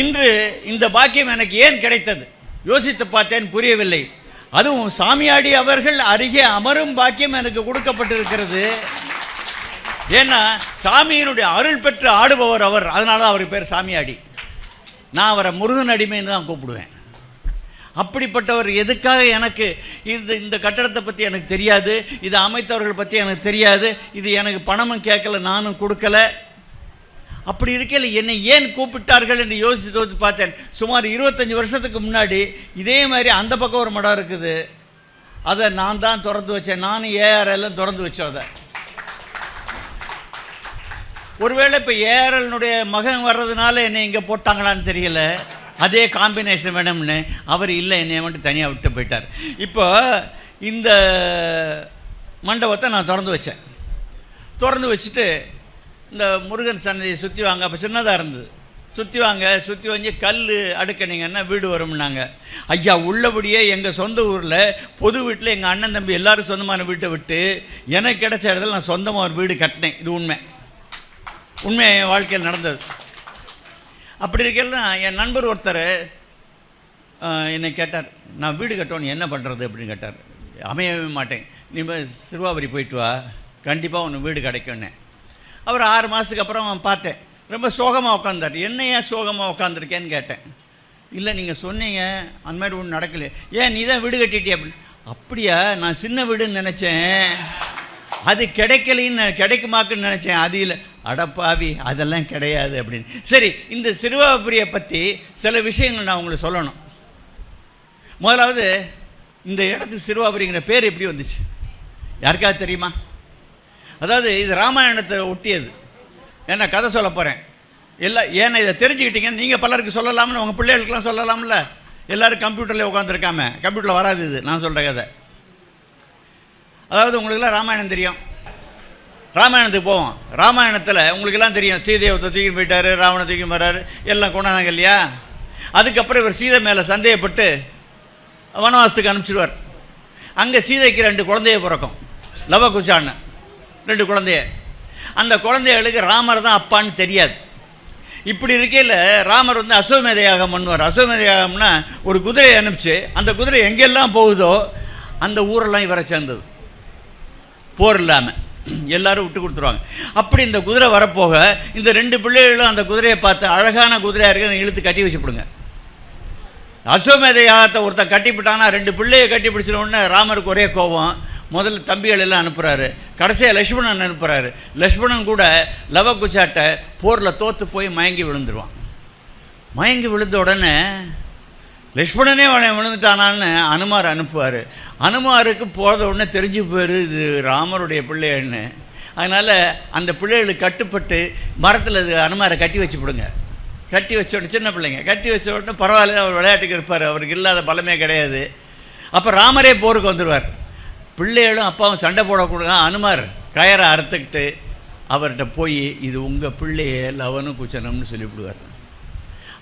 இன்று இந்த பாக்கியம் எனக்கு ஏன் கிடைத்தது யோசித்து பார்த்தேன், புரியவில்லை. அதுவும் சாமியாடி அவர்கள் அருகே அமரும் பாக்கியம் எனக்கு கொடுக்கப்பட்டிருக்கிறது. ஏன்னா சாமியினுடைய அருள் பெற்று ஆடுபவர் அவர், அதனால அவர் பேர் சாமியாடி. நான் அவரை முருகன் அடிமைன்னு தான் கூப்பிடுவேன். அப்படிப்பட்டவர் எதுக்காக எனக்கு இந்த கட்டடத்தை பற்றி எனக்கு தெரியாது, இது அமைத்தவர்கள் பற்றி எனக்கு தெரியாது, இது எனக்கு பணமும் கேட்கல, நானும் கொடுக்கல. அப்படி இருக்கையில் என்னை ஏன் கூப்பிட்டார்கள் என்று யோசித்து பார்த்தேன். சுமார் 25 வருஷத்துக்கு முன்னாடி இதே மாதிரி அந்த பக்கம் ஒரு மடம் இருக்குது, அதை நான் தான் திறந்து வச்சேன். நானும் ஏஆர்எல்லாம் திறந்து வச்சோம். அதை ஒருவேளை இப்போ ஏஆர்எல்னுடைய மகன் வர்றதுனால என்னை இங்கே போட்டாங்களான்னு தெரியல. அதே காம்பினேஷன் வேணும்னு அவர் இல்லை, என்னை மட்டும் தனியாக விட்டு போயிட்டார். இப்போ இந்த மண்டபத்தை நான் திறந்து வச்சேன். திறந்து வச்சுட்டு இந்த முருகன் சன்னதியை சுற்றி வாங்க, அப்போ சின்னதாக இருந்தது, சுற்றி வாங்க, சுற்றி வந்து கல் அடுக்கினீங்கன்னா வீடு வரும்னாங்க. ஐயா, உள்ளபடியே எங்கள் சொந்த ஊரில் பொது வீட்டில் எங்கள் அண்ணன் தம்பி எல்லோரும் சொந்தமான வீட்டை விட்டு எனக்கு கிடைச்ச இடத்துல நான் சொந்தமாக ஒரு வீடு கட்டினேன். இது உண்மை என் வாழ்க்கையில் நடந்தது. அப்படி இருக்கலாம் என் நண்பர் ஒருத்தர் என்னை கேட்டார், நான் வீடு கட்டணும் என்ன பண்ணுறது அப்படின்னு கேட்டார். அமையவே மாட்டேன், நீ சிறுவாபுரி போயிட்டு வா, கண்டிப்பாக உனக்கு வீடு கிடைக்கும்னே. அவர் 6 மாதத்துக்கு அப்புறம் பார்த்தேன், ரொம்ப சோகமாக உட்காந்தார். என்ன ஏன் சோகமாக உட்காந்துருக்கேன்னு கேட்டேன். இல்லை நீங்கள் சொன்னீங்க அந்த மாதிரி ஒன்று நடக்கலையே, ஏன் நீ தான் வீடு கட்டிட்டே அப்படின்னு. அப்படியா, நான் சின்ன வீடுன்னு நினச்சேன், அது கிடைக்குமாக்குன்னு நினச்சேன், அது இல்லை. அடப்பாவி, அதெல்லாம் கிடையாது அப்படின்னு. சரி, இந்த சிறுவாபுரியை பற்றி சில விஷயங்கள் நான் உங்களுக்கு சொல்லணும். முதலாவது, இந்த இடத்துக்கு சிறுவாபுரிங்கிற பேர் எப்படி வந்துச்சு யாருக்காவது தெரியுமா? அதாவது இது ராமாயணத்தை ஒட்டியது. ஏன்னா கதை சொல்ல போகிறேன் ஏன்னா இதை தெரிஞ்சுக்கிட்டீங்கன்னு நீங்கள் பலருக்கு சொல்லலாம்னு, உங்கள் பிள்ளைகளுக்கெல்லாம் சொல்லலாம்ல. எல்லோரும் கம்ப்யூட்டரில் உட்காந்துருக்காம, கம்ப்யூட்டரில் வராது இது நான் சொல்கிற கதை. அதாவது உங்களுக்கெல்லாம் ராமாயணம் தெரியும், ராமாயணத்துக்கு போவோம். ராமாயணத்தில் உங்களுக்கெல்லாம் தெரியும், சீதையை தூக்கி போயிட்டார், ராவணை தூக்கி வர்றாரு, எல்லாம் கொண்டாங்க இல்லையா? அதுக்கப்புறம் இவர் சீதை மேலே சந்தேகப்பட்டு வனவாசத்துக்கு அனுப்பிச்சிடுவார். அங்கே சீதைக்கு 2 குழந்தைய பிறக்கும், லவகுச்சான்னு 2 குழந்தைய. அந்த குழந்தைகளுக்கு ராமர் தான் அப்பான்னு தெரியாது. இப்படி இருக்கையில் ராமர் அஸ்வமேத யாகம் பண்ணுவார். அஸ்வமேத யாகம்னா ஒரு குதிரையை அனுப்பிச்சு அந்த குதிரை எங்கெல்லாம் போகுதோ அந்த ஊரெல்லாம் இவரை சேர்ந்தது, போர் இல்லாமல் எல்லாரும் விட்டு கொடுத்துருவாங்க. அப்படி இந்த குதிரை வரப்போக இந்த 2 பிள்ளைகளும் அந்த குதிரையை பார்த்து அழகான குதிரையாக இருக்க இழுத்து கட்டி வச்சுப்படுங்க. அஸ்வமேத யாகத்தை ஒருத்தன் கட்டிப்பிட்டானா 2 பிள்ளையை கட்டி பிடிச்சின உடனே ராமருக்கு ஒரே கோபம். முதல்ல தம்பிகள் எல்லாம் அனுப்புகிறாரு, கடைசியாக லக்ஷ்மணன் அனுப்புகிறாரு. லக்ஷ்மணன் கூட லவகுச்சாட்டை போரில் தோற்று போய் மயங்கி விழுந்துருவான். மயங்கி விழுந்த உடனே லக்ஷ்மணனே விழுந்துட்டானான்னு அனுமார் அனுப்புவார். அனுமாருக்கு போகிறத உடனே தெரிஞ்சு போயிரு இது ராமருடைய பிள்ளைன்னு. அதனால் அந்த பிள்ளைகளுக்கு கட்டுப்பட்டு மரத்தில் இது அனுமாரை கட்டி வச்சுப்பிடுங்க. கட்டி வச்ச உடனே சின்ன பிள்ளைங்க கட்டி வச்ச உடனே பரவாயில்ல, அவர் விளையாட்டுக்கு இருப்பார், அவருக்கு இல்லாத பலமே கிடையாது. அப்போ ராமரே போருக்கு வந்துடுவார். பிள்ளைகளும் அப்பாவும் சண்டை போடக்கூடாது. அனுமார் கயரை அறுத்துக்கிட்டு அவர்கிட்ட போய் இது உங்கள் பிள்ளையே லவனு குச்சனம்னு சொல்லிவிடுவார்.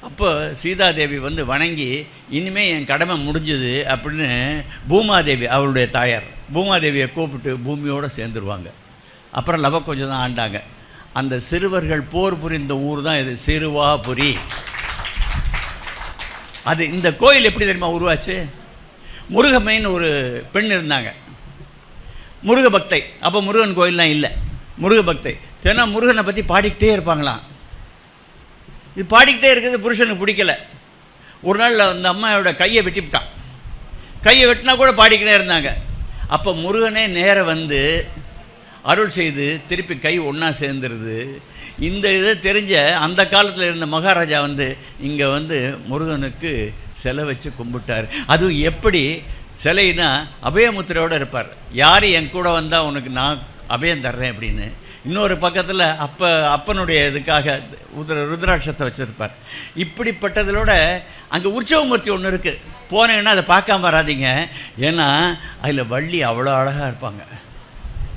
அப்போ சீதாதேவி வந்து வணங்கி இனிமேல் என் கடமை முடிஞ்சுது அப்படின்னு பூமாதேவி அவருடைய தாயார் பூமாதேவியை கூப்பிட்டு பூமியோடு சேர்ந்துருவாங்க. அப்புறம் லவ கொஞ்சம் தான் ஆண்டாங்க. அந்த சிறுவர்கள் போர் புரிந்த ஊர் தான் இது சிறுவாபுரி. அது இந்த கோயில் எப்படி தெரியுமா உருவாச்சு? முருகம்மைன்னு ஒரு பெண் இருந்தாங்க, முருக பக்தை. அப்போ முருகன் கோயிலெலாம் இல்லை, முருக பக்தை. தினம் முருகனை பற்றி பாடிக்கிட்டே இருப்பாங்களாம். இது பாடிக்கிட்டே இருக்கிறது புருஷனுக்கு பிடிக்கல. ஒரு நாள் அந்த அம்மாவோட கையை வெட்டிவிட்டான். கையை வெட்டினா கூட பாடிக்கிட்டே இருந்தாங்க. அப்போ முருகனே நேர வந்து அருள் செய்து திருப்பி கை ஒன்றா சேர்ந்துருது. இந்த இதை தெரிஞ்ச அந்த காலத்தில் இருந்த மகாராஜா வந்து இங்கே வந்து முருகனுக்கு சிலை வச்சு கும்பிட்டார். அதுவும் எப்படி சிலைன்னா அபயமுத்திரையோடு இருப்பார். யார் என் கூட வந்தால் உனக்கு நான் அபயம் தர்றேன் அப்படின்னு. இன்னொரு பக்கத்தில் அப்பனுடைய இதுக்காக ருத்ராட்சத்தை வச்சுருப்பார். இப்படிப்பட்டதோட அங்கே உற்சவமூர்த்தி ஒன்று இருக்குது. போனீங்கன்னா அதை பார்க்காம வராதிங்க. ஏன்னா அதில் வள்ளி அவ்வளோ அழகாக இருப்பாங்க.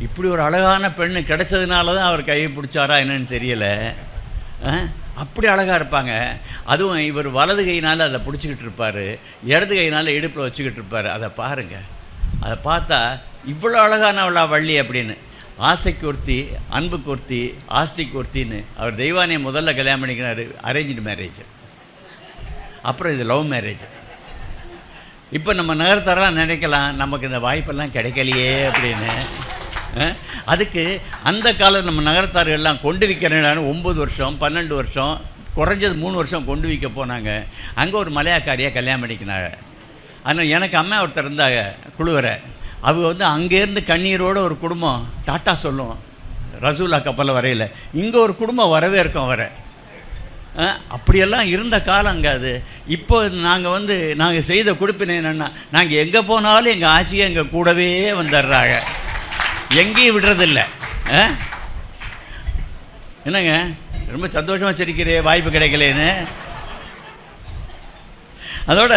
இப்படி ஒரு அழகான பெண்ணு கிடைச்சதுனால தான் அவர் கையை பிடிச்சாரா என்னன்னு தெரியலை. அப்படி அழகாக இருப்பாங்க. அதுவும் இவர் வலது கையினால் அதை பிடிச்சிக்கிட்டு இருப்பார், இடது கையினால் இடுப்பில் வச்சுக்கிட்டு இருப்பார். அதை பாருங்கள், அதை பார்த்தா இவ்வளோ அழகானவளா வள்ளி அப்படின்னு. ஆசைக்கு ஒருத்தி, அன்புக்கு ஒருத்தி, ஆஸ்திக்கு ஒருத்தின்னு அவர் தெய்வானியை முதல்ல கல்யாணம் பண்ணிக்கிறாரு. அரேஞ்சு மேரேஜ், அப்புறம் இது லவ் மேரேஜ். இப்போ நம்ம நகரத்தாரெல்லாம் நினைக்கலாம் நமக்கு இந்த வாய்ப்பெல்லாம் கிடைக்கலையே அப்படின்னு. அதுக்கு அந்த காலத்தில் நம்ம நகரத்தார்கள்லாம் கொண்டு விற்கிறேன்னு 9 வருஷம் 12 வருஷம் குறைஞ்சது 3 வருஷம் கொண்டு விற்க போனாங்க. அங்கே ஒரு மலையாக்காரியாக கல்யாணம் பண்ணிக்கினாங்க. ஆனால் எனக்கு அம்மா ஒருத்தர் இருந்தாங்க குழுவரை. அவங்க வந்து அங்கேருந்து கண்ணீரோடு ஒரு குடும்பம் டாட்டா சொல்லும் ரசூலா கப்பலில் வரையில். இங்கே ஒரு குடும்பம் வரவே இருக்கோம் வர. அப்படியெல்லாம் இருந்த காலம் அங்கே அது. இப்போ நாங்கள் செய்த கொடுப்பினை என்னென்னா, நாங்கள் எங்கே போனாலும் எங்கள் ஆட்சியை எங்கள் கூடவே வந்துடுறாங்க, எங்கேயும் விடுறதில்லை. என்னங்க ரொம்ப சந்தோஷமாக சிரிக்கிறே வாய்ப்பு கிடைக்கலேன்னு. அதோட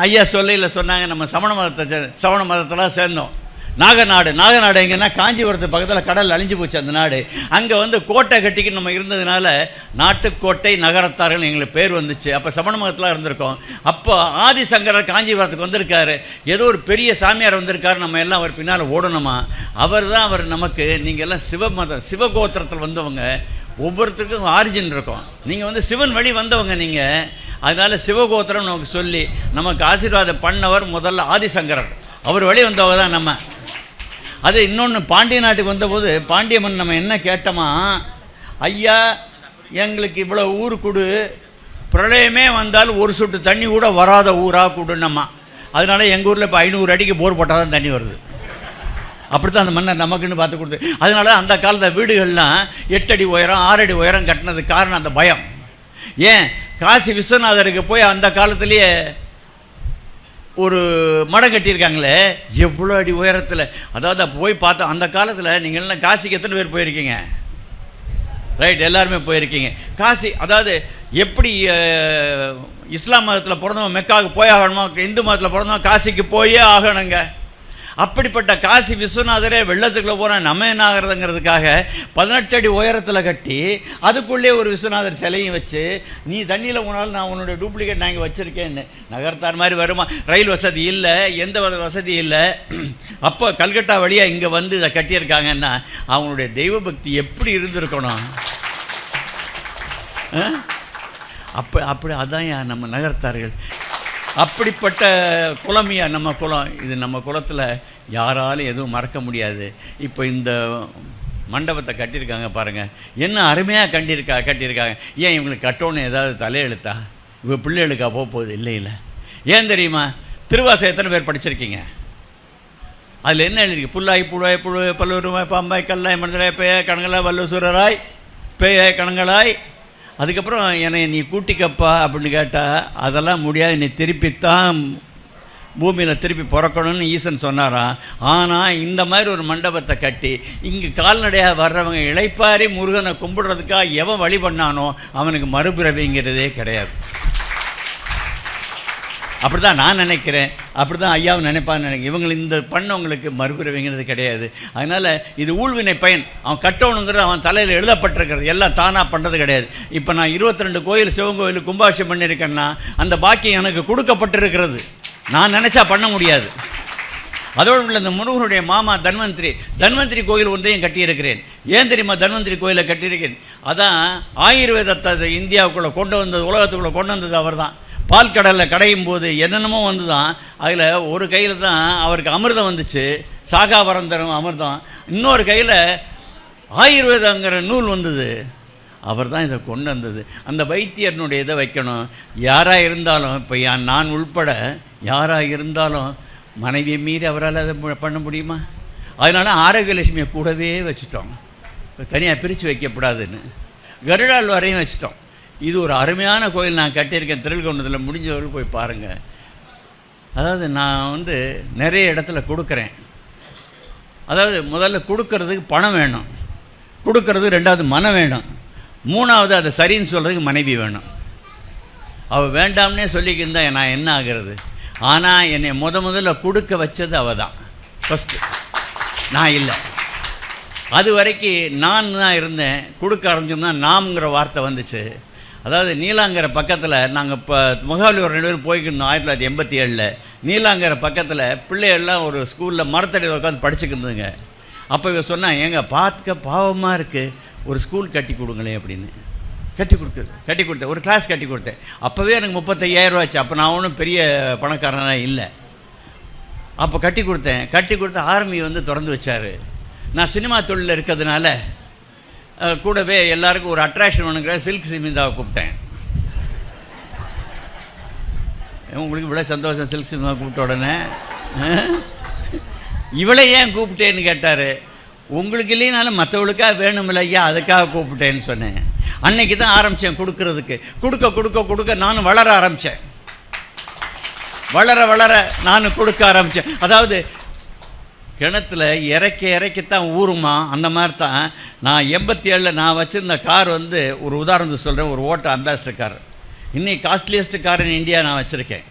ஐயா சொல்லையில் சொன்னாங்க நம்ம சமண மதத்தெல்லாம் சேர்ந்தோம். நாகநாடு எங்கன்னா காஞ்சிபுரத்து பக்கத்தில் கடல் அழிஞ்சு போச்சு அந்த நாடு. அங்கே வந்து கோட்டை கட்டிக்கு நம்ம இருந்ததுனால நாட்டுக்கோட்டை நகரத்தார்கள் எங்களுக்கு பேர் வந்துச்சு. அப்போ சமண மதத்தில் இருந்திருக்கோம். அப்போ ஆதிசங்கரர் காஞ்சிபுரத்துக்கு வந்திருக்காரு. ஏதோ ஒரு பெரிய சாமியார் வந்திருக்காரு, நம்ம எல்லாம் அவர் பின்னால் ஓடணுமா. அவர் நமக்கு நீங்கள் எல்லாம் சிவகோத்திரத்தில் வந்தவங்க, ஒவ்வொருத்தருக்கும் ஆரிஜின் இருக்கும். நீங்கள் வந்து சிவன் வழி வந்தவங்க நீங்கள். அதனால் சிவகோத்திரம் நமக்கு சொல்லி நமக்கு ஆசீர்வாதம் பண்ணவர் முதல்ல ஆதிசங்கரர். அவர் வழி வந்தவங்க தான் நம்ம. அது இன்னொன்று, பாண்டிய நாட்டுக்கு வந்தபோது பாண்டியம்மன் நம்ம என்ன கேட்டோமா, ஐயா எங்களுக்கு இவ்வளோ ஊர் கொடு, பிரளயமே வந்தால் ஒரு சொட்டு தண்ணி கூட வராத ஊராக கொடுன்னம்மா. அதனால எங்கள் ஊரில் இப்போ 500 அடிக்கு போர் போட்டால் தான் தண்ணி வருது. அப்படி தான் அந்த மன்னர் நமக்குன்னு பார்த்து கொடுத்து. அதனால அந்த காலத்தில் வீடுகள்லாம் 8 அடி உயரம் 6 அடி உயரம் கட்டினதுக்கு காரணம் அந்த பயம். ஏன் காசி விஸ்வநாதருக்கு போய் அந்த காலத்திலேயே ஒரு மடம் கட்டியிருக்காங்களே எவ்வளோ அடி உயரத்தில். அதாவது அப்போ போய் பார்த்தா அந்த காலத்தில் நீங்கள் எல்லாம் காசிக்கு எத்தனை பேர் போயிருக்கீங்க? ரைட், எல்லாருமே போயிருக்கீங்க காசி. அதாவது எப்படி இஸ்லாம் மதத்தில் பிறந்தவங்க மெக்காவுக்கு போய் ஆகணுமோ, இந்து மதத்தில் பிறந்தவங்க காசிக்கு போயே ஆகணுங்க. அப்படிப்பட்ட காசி விஸ்வநாதரே வெள்ளத்துக்குள்ளே போனால் நம்ம என்ன ஆகிறதுங்கிறதுக்காக 18 அடி உயரத்தில் கட்டி அதுக்குள்ளே ஒரு விஸ்வநாதர் சிலையும் வச்சு, நீ தண்ணியில் போனாலும் நான் உன்னுடைய டூப்ளிகேட் நான் இங்கே வச்சுருக்கேன்னு. நகரத்தார் மாதிரி வருமா? ரயில் வசதி இல்லை, எந்த வசதி இல்லை. அப்போ கல்கட்டா வழியாக இங்கே வந்து இதை கட்டியிருக்காங்கன்னா அவங்களுடைய தெய்வ பக்தி எப்படி இருந்திருக்கணும். அப்படி அதான் நம்ம நகரத்தார்கள். அப்படிப்பட்ட குலமையா நம்ம குலம். இது நம்ம குலத்தில் யாராலும் எதுவும் மறக்க முடியாது. இப்போ இந்த மண்டபத்தை கட்டியிருக்காங்க பாருங்கள், என்ன அருமையாக கட்டியிருக்காங்க. ஏன் இவங்களுக்கு கட்டோன்னு ஏதாவது தலையெழுத்தா? இவள் பிள்ளைகளுக்கா போகுது? இல்லை இல்லை. ஏன் தெரியுமா? திருவாசகம் எத்தனை பேர் படிச்சிருக்கீங்க? அதில் என்ன எழுதிருக்கு? புல்லாய் புழுவாய் புழு பல்லுருவாய் பாம்பாய் கல்லாய் மனிதராய் பேயாய் கணங்களாய் வல்லுசுரராய் பேயாய் கணங்களாய். அதுக்கப்புறம் என்னை நீ கூட்டிக்கப்பா அப்படின்னு கேட்டால் அதெல்லாம் முடியாது, நீ திருப்பித்தான் பூமியில் திருப்பி பிறக்கணும்னு ஈசன் சொன்னாராம். ஆனால் இந்த மாதிரி ஒரு மண்டபத்தை கட்டி இங்கே கால்நடையாக வர்றவங்க இளைப்பாரி முருகனை கும்பிடுறதுக்காக எவன் வழி பண்ணானோ அவனுக்கு மறுபிறவிங்கிறதே கிடையாது. அப்படி தான் நான் நினைக்கிறேன், அப்படி தான் ஐயாவும் நினைப்பான்னு நினைக்கிறேன். இவங்க இந்த பண்ணவங்களுக்கு மறுபிறவிங்கிறது கிடையாது. அதனால் இது ஊழ்வினை பயன். அவன் கட்டணுங்கிறது அவன் தலையில் எழுதப்பட்டிருக்கிறது, எல்லாம் தானாக பண்ணுறது கிடையாது. இப்போ நான் 22 கோயில் சிவன் கோயில் கும்பாபிஷேகம் பண்ணியிருக்கேன்னா அந்த பாக்கியம் எனக்கு கொடுக்கப்பட்டிருக்கிறது. நான் நினச்சா பண்ண முடியாது. அதோடு உள்ள இந்த முருகனுடைய மாமா தன்வந்திரி கோயில் ஒன்றையும் கட்டியிருக்கிறேன். ஏன் தெரியுமா தன்வந்திரி கோயிலை கட்டியிருக்கேன்? அதான் ஆயுர்வேதத்தை இந்தியாவுக்குள்ளே கொண்டு வந்தது, உலகத்துக்குள்ளே கொண்டு வந்தது அவர் தான். பால் கடலில் கடையும் போது என்னென்னமோ வந்து தான் அதில் ஒரு கையில் தான் அவருக்கு அமிர்தம் வந்துச்சு, சாகாவரம் தரும் அமிர்தம். இன்னொரு கையில் ஆயுர்வேதங்கிற நூல் வந்தது. அவர் தான் இதை கொண்டு வந்தது. அந்த வைத்தியனுடைய இதை வைக்கணும். யாராக இருந்தாலும், இப்போ நான் உள்பட யாராக இருந்தாலும் மனைவியை மீறி அவரால் அதை பண்ண முடியுமா? அதனால ஆரோக்கியலட்சுமியை கூடவே வச்சுட்டோம், தனியாக பிரித்து வைக்கப்படாதுன்னு. கருடால் வரையும் வச்சுட்டோம். இது ஒரு அருமையான கோயில் நான் கட்டியிருக்கேன் திருல்கொண்டத்தில், முடிஞ்சவர்கள் போய் பாருங்கள். அதாவது நான் நிறைய இடத்துல கொடுக்குறேன். அதாவது முதல்ல கொடுக்கறதுக்கு பணம் வேணும், கொடுக்கறது ரெண்டாவது மனம் வேணும், மூணாவது அதை சரின்னு சொல்கிறதுக்கு மனைவி வேணும். அவள் வேண்டாம்னே சொல்லிக்கிருந்தா நான் என்ன ஆகிறது? ஆனால் என்னை முதல்ல கொடுக்க வச்சது அவள் தான் ஃபஸ்ட்டு, நான் இல்லை. அது வரைக்கும் நான் தான் இருந்தேன். கொடுக்க ஆரம்பிச்சோம்னா நாம்ங்கிற வார்த்தை வந்துச்சு. அதாவது நீலாங்கரை பக்கத்தில் நாங்கள் இப்போ மகாபலிபுரம் 2 பேரும் போய்க்கிருந்தோம் 1987. நீலாங்கரை பக்கத்தில் பிள்ளைகள்லாம் ஒரு ஸ்கூலில் மரத்தடியில் உட்காந்து படிச்சுக்கிருந்துங்க. அப்போ இவ சொன்னான், ஏங்க பார்த்துக்க பாவமாக இருக்குது, ஒரு ஸ்கூல் கட்டி கொடுங்களேன் அப்படின்னு. கட்டி கொடுத்தேன், ஒரு கிளாஸ் கட்டி கொடுத்தேன். அப்போவே எனக்கு 35,000 ஆச்சு. அப்போ நான் ஒன்றும் பெரிய பணக்காரனாக இல்லை. அப்போ கட்டி கொடுத்த ஆர்மி திறந்து வச்சார். நான் சினிமா தொழிலில் இருக்கிறதுனால கூடவே எல்லாருக்கும் ஒரு அட்ராக்ஷன் வேணுங்கிற சில்க் சிமிதாவை கூப்பிட்டேன். உங்களுக்கு இவ்வளோ சந்தோஷம் சில்க் சிமிதாவை கூப்பிட்ட உடனே? இவளை ஏன் கூப்பிட்டேன்னு கேட்டார். உங்களுக்கு இல்லைனாலும் மற்றவளுக்காக வேணுமில்ல ஐயா, அதுக்காக கூப்பிட்டேன்னு சொன்னேன். அன்னைக்கு தான் ஆரம்பித்தேன் கொடுக்கறதுக்கு. கொடுக்க நானும் வளர ஆரம்பித்தேன். வளர நானும் கொடுக்க ஆரம்பித்தேன். அதாவது கிணத்துல இறக்கத்தான் ஊருமா, அந்த மாதிரி தான். நான் 87 நான் வச்சுருந்த கார் ஒரு உதாரணத்துக்கு சொல்கிறேன், ஒரு ஓட்டோ அம்பாசிடர் கார். இன்னைக்கு காஸ்ட்லியஸ்ட் கார் இன் இந்தியா நான் வச்சுருக்கேன்,